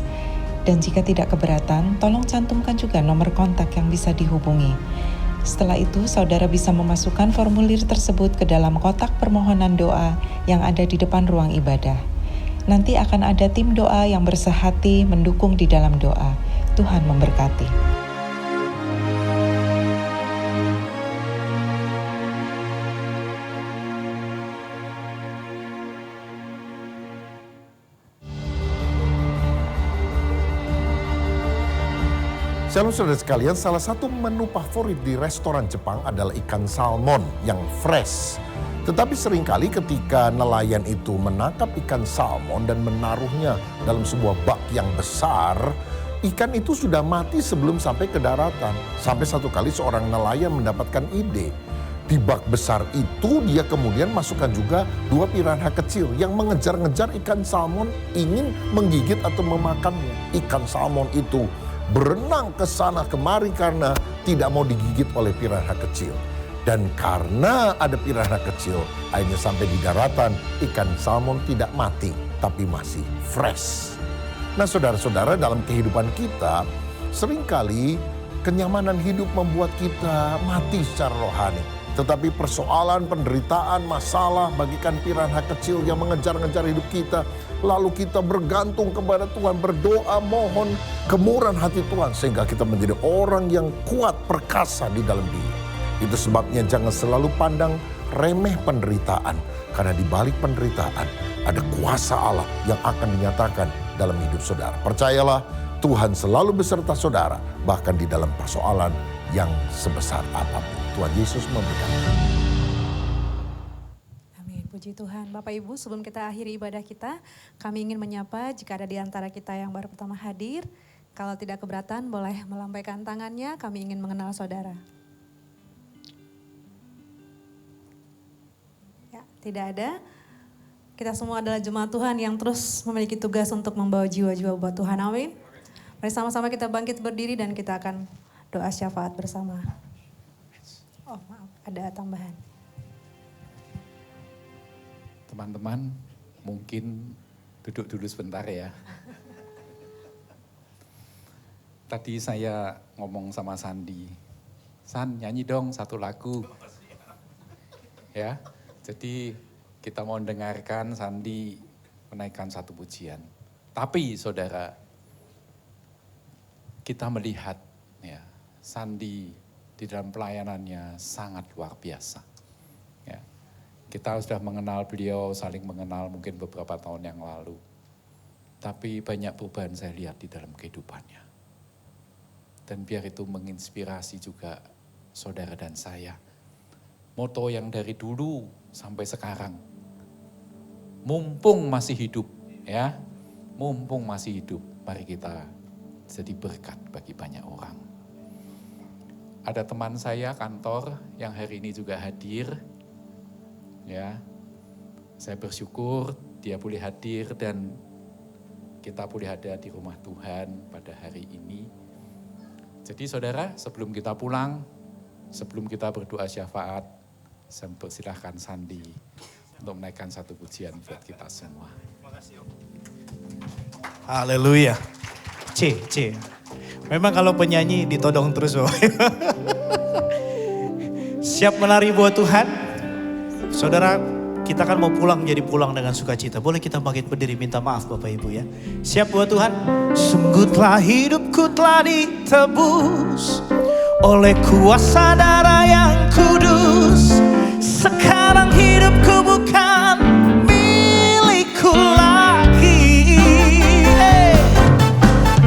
Dan jika tidak keberatan, tolong cantumkan juga nomor kontak yang bisa dihubungi. Setelah itu, saudara bisa memasukkan formulir tersebut ke dalam kotak permohonan doa yang ada di depan ruang ibadah. Nanti akan ada tim doa yang bersehati mendukung di dalam doa. Tuhan memberkati. Shalom saudara sekalian, salah satu menu favorit di restoran Jepang adalah ikan salmon yang fresh. Tetapi seringkali ketika nelayan itu menangkap ikan salmon dan menaruhnya dalam sebuah bak yang besar, ikan itu sudah mati sebelum sampai ke daratan. Sampai satu kali seorang nelayan mendapatkan ide. Di bak besar itu dia kemudian masukkan juga 2 piranha kecil yang mengejar-ngejar ikan salmon ingin menggigit atau memakannya. Ikan salmon itu berenang ke sana kemari karena tidak mau digigit oleh piranha kecil. Dan karena ada piranha kecil, akhirnya sampai di daratan, ikan salmon tidak mati, tapi masih fresh. Nah saudara-saudara, dalam kehidupan kita, seringkali kenyamanan hidup membuat kita mati secara rohani. Tetapi persoalan, penderitaan, masalah bagikan piranha kecil yang mengejar-ngejar hidup kita. Lalu kita bergantung kepada Tuhan, berdoa, mohon kemurahan hati Tuhan. Sehingga kita menjadi orang yang kuat, perkasa di dalam diri. Itu sebabnya jangan selalu pandang remeh penderitaan. Karena di balik penderitaan ada kuasa Allah yang akan dinyatakan dalam hidup saudara. Percayalah, Tuhan selalu beserta saudara. Bahkan di dalam persoalan yang sebesar apapun. Tuhan Yesus memberkati. Amin, puji Tuhan. Bapak Ibu, sebelum kita akhiri ibadah kita, kami ingin menyapa jika ada di antara kita yang baru pertama hadir. Kalau tidak keberatan boleh melambaikan tangannya, kami ingin mengenal saudara. Ya, tidak ada. Kita semua adalah jemaat Tuhan yang terus memiliki tugas untuk membawa jiwa-jiwa buat Tuhan. Amin. Mari sama-sama kita bangkit berdiri dan kita akan doa syafaat bersama. Oh maaf, ada tambahan. Teman-teman, mungkin duduk dulu sebentar ya. Tadi saya ngomong sama Sandi, San nyanyi dong satu lagu. Ya, jadi kita mau dengarkan Sandi menaikkan satu pujian. Tapi saudara, kita melihat ya, Sandi di dalam pelayanannya sangat luar biasa. Ya. Kita sudah mengenal beliau, saling mengenal mungkin beberapa tahun yang lalu. Tapi banyak perubahan saya lihat di dalam kehidupannya. Dan biar itu menginspirasi juga saudara dan saya. Moto yang dari dulu sampai sekarang. Mumpung masih hidup, ya. Mumpung masih hidup, mari kita jadi berkat bagi banyak orang. Ada teman saya kantor yang hari ini juga hadir. Ya. Saya bersyukur dia boleh hadir dan kita boleh ada di rumah Tuhan pada hari ini. Jadi saudara, sebelum kita pulang, sebelum kita berdoa syafaat, saya persilahkan Sandi untuk menaikkan satu pujian buat kita semua. Haleluya. C. Memang kalau penyanyi ditodong terus. Siap menari buat Tuhan? Saudara, kita kan mau pulang jadi pulang dengan sukacita. Boleh kita bangkit berdiri minta maaf Bapak Ibu ya. Siap buat Tuhan? Sungguh telah hidupku telah ditebus oleh kuasa darah yang kudus. Sekarang hidupku bukan milikku lagi.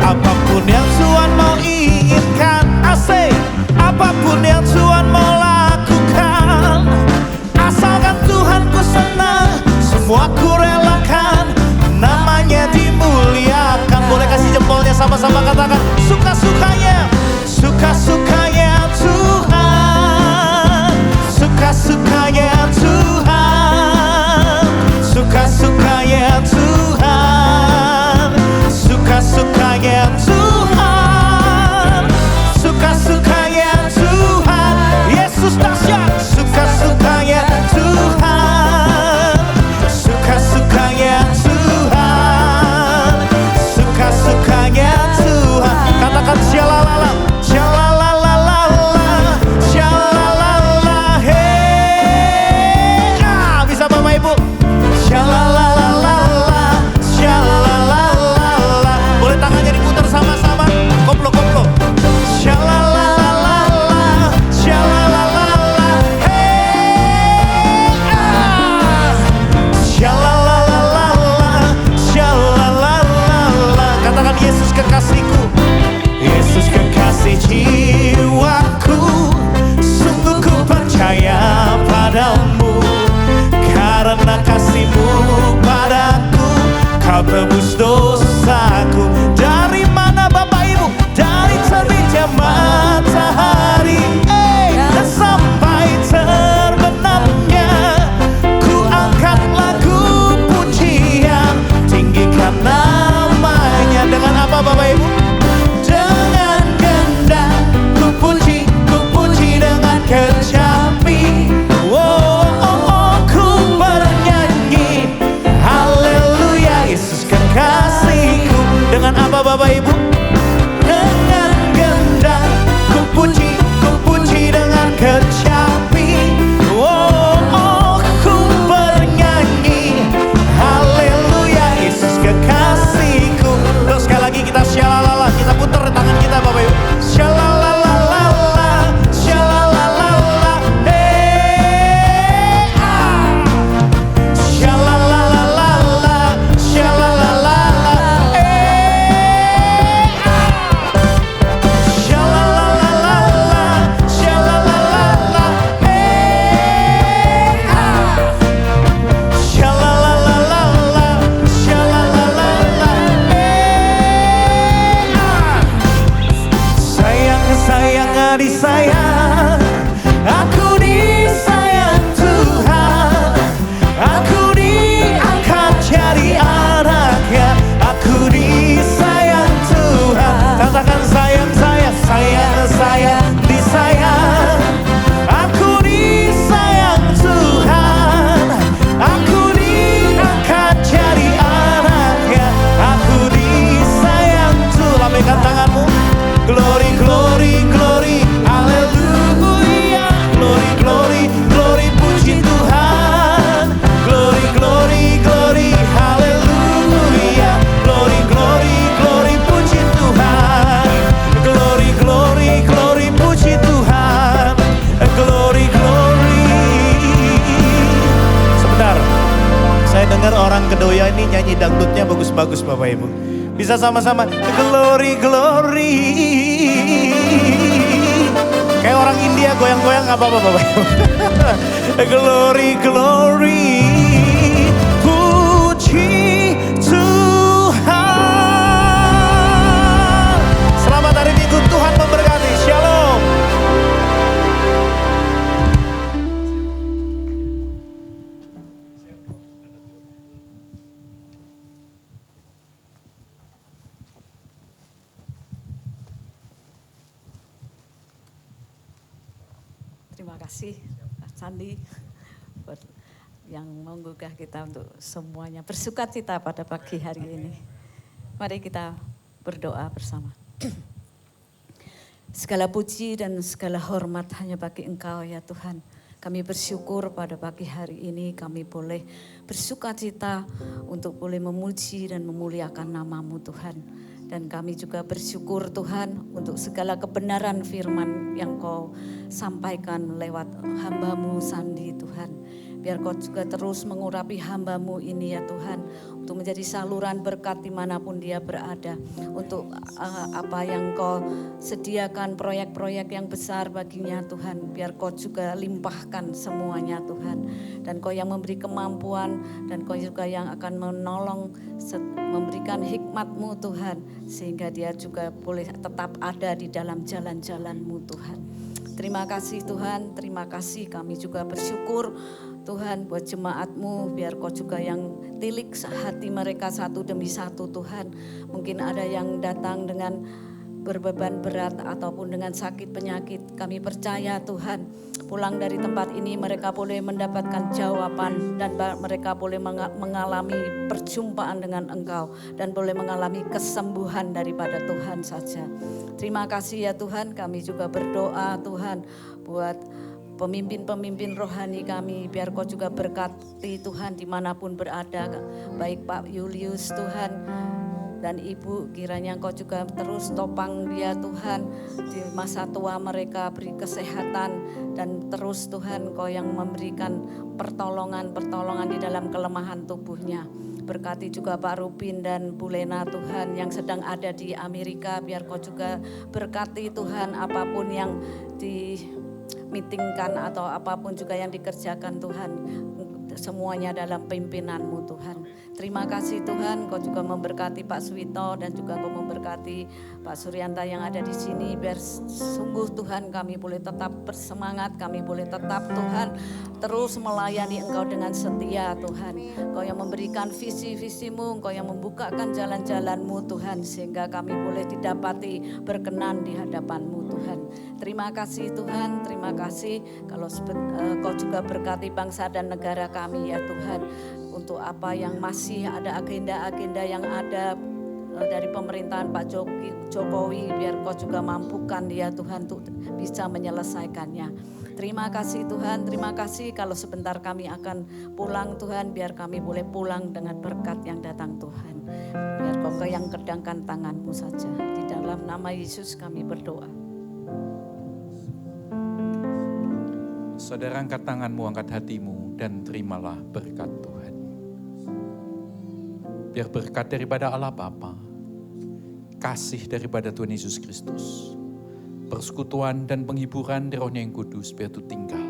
Apapun yang Tuhan mau inginkan, asik. Apapun yang Tuhan mau lakukan, asalkan Tuhan ku senang, semua ku relakan, namanya dimuliakan. Boleh kasih jempolnya sama-sama katakan, suka-sukanya, suka-sukanya Tuhan padamu. Karena kasih-Mu padaku, Kau tebus dosaku. Dari mana Bapak Ibu? Dari terbitnya matahari dan sampai terbenamnya, ku angkat lagu pujian, tinggikan namanya. Dengan apa Bapak Ibu? Dengan gendang ku puji dengan kecapi. Oh, oh, oh, ku bernyanyi haleluya, Yesus kekasihku. Dengan apa Bapak Ibu? Dengan gendang ku puji dengan kecapi. Oh, oh, ku bernyanyi haleluya, Yesus kekasihku. Terus sekali lagi kita syalalala, kita putar tangan kita Bapak Ibu. Syalalala, syalalala, syalalala, syalalala, sayang disayang, aku disayang Tuhan, aku diangkat jadi anaknya, aku disayang Tuhan. Katakan sayang, disayang, aku disayang Tuhan, aku diangkat jadi anaknya, aku disayang Tuhan. Lambaikan tanganmu. Glory, glory, glory, haleluya. Glory, glory, glory, puji Tuhan. Glory, glory, glory, haleluya. Glory, glory, glory, puji Tuhan. Glory, glory, glory, puji Tuhan. Glory, glory. Sebentar, saya dengar orang Kedoya ini nyanyi dangdutnya bagus-bagus Bapak Ibu. Bisa sama-sama glory, glory. Kayak orang India goyang-goyang gak apa-apa Bapak Ibu. Glory, glory, puji Tuhan. Selamat hari Minggu, Tuhan memberkati. Shalom. Terima kasih Pak Sandi yang menggugah kita untuk semuanya bersukacita pada pagi hari ini. Mari kita berdoa bersama. Segala puji dan segala hormat hanya bagi Engkau ya Tuhan. Kami bersyukur pada pagi hari ini kami boleh bersukacita untuk boleh memuji dan memuliakan nama-Mu Tuhan. Dan kami juga bersyukur Tuhan untuk segala kebenaran firman yang Kau sampaikan lewat hamba-Mu Sandi Tuhan. Biar Kau juga terus mengurapi hamba-Mu ini ya Tuhan. Untuk menjadi saluran berkat dimanapun dia berada. Untuk apa yang Kau sediakan proyek-proyek yang besar baginya Tuhan. Biar Kau juga limpahkan semuanya Tuhan. Dan Kau yang memberi kemampuan. Dan Kau juga yang akan menolong memberikan hikmat-Mu Tuhan. Sehingga dia juga boleh tetap ada di dalam jalan-jalan-Mu Tuhan. Terima kasih Tuhan, terima kasih kami juga bersyukur Tuhan buat jemaat-Mu. Biar Kau juga yang tilik hati mereka satu demi satu Tuhan. Mungkin ada yang datang dengan berbeban berat ataupun dengan sakit penyakit. Kami percaya Tuhan, pulang dari tempat ini mereka boleh mendapatkan jawaban dan mereka boleh mengalami perjumpaan dengan Engkau dan boleh mengalami kesembuhan daripada Tuhan saja. Terima kasih ya Tuhan, kami juga berdoa Tuhan buat pemimpin-pemimpin rohani kami, biar Kau juga berkati Tuhan dimanapun berada, baik Pak Julius Tuhan dan Ibu, kiranya Engkau juga terus topang dia Tuhan di masa tua mereka, beri kesehatan dan terus Tuhan Kau yang memberikan pertolongan di dalam kelemahan tubuhnya. Berkati juga Pak Rubin dan Bu Lena Tuhan yang sedang ada di Amerika, biar Kau juga berkati Tuhan apapun yang meetingkan atau apapun juga yang dikerjakan Tuhan, semuanya dalam pimpinan-Mu Tuhan. Terima kasih Tuhan, Kau juga memberkati Pak Suwito dan juga Kau memberkati Pak Suryanta yang ada di sini. Biar sungguh Tuhan kami boleh tetap bersemangat, kami boleh tetap Tuhan terus melayani Engkau dengan setia Tuhan. Kau yang memberikan visi-visi-Mu, Engkau yang membukakan jalan-jalan-Mu Tuhan, sehingga kami boleh didapati berkenan di hadapan-Mu Tuhan. Terima kasih Tuhan, terima kasih kalau Kau juga berkati bangsa dan negara kami ya Tuhan. Untuk apa yang masih ada agenda-agenda yang ada dari pemerintahan Pak Jokowi, biar Kau juga mampukan ya Tuhan untuk bisa menyelesaikannya. Terima kasih Tuhan, terima kasih kalau sebentar kami akan pulang Tuhan, biar kami boleh pulang dengan berkat yang datang Tuhan. Biar Kau yang kedangkan tangan-Mu saja. Di dalam nama Yesus kami berdoa. Saudara, angkat tanganmu, angkat hatimu, dan terimalah berkat Tuhan. Biar berkat daripada Allah Bapa, kasih daripada Tuhan Yesus Kristus, persekutuan dan penghiburan dari Roh yang Kudus biar itu tinggal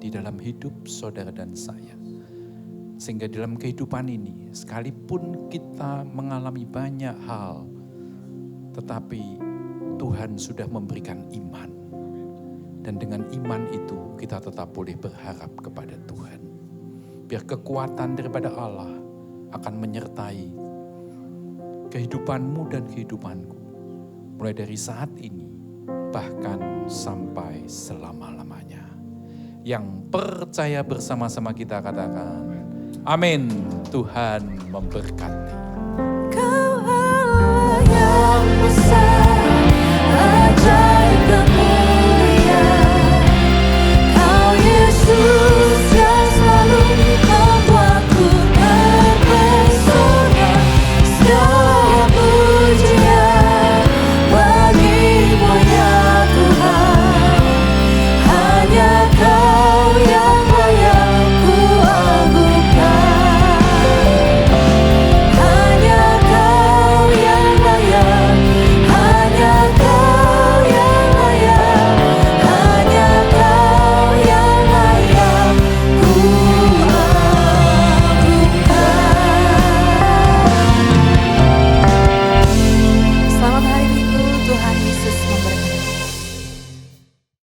di dalam hidup saudara dan saya. Sehingga dalam kehidupan ini, sekalipun kita mengalami banyak hal, tetapi Tuhan sudah memberikan iman. Dan dengan iman itu kita tetap boleh berharap kepada Tuhan. Biar kekuatan daripada Allah akan menyertai kehidupanmu dan kehidupanku. Mulai dari saat ini, bahkan sampai selama-lamanya. Yang percaya bersama-sama kita katakan, amin. Tuhan memberkati. Kau Allah yang besar, ajaib.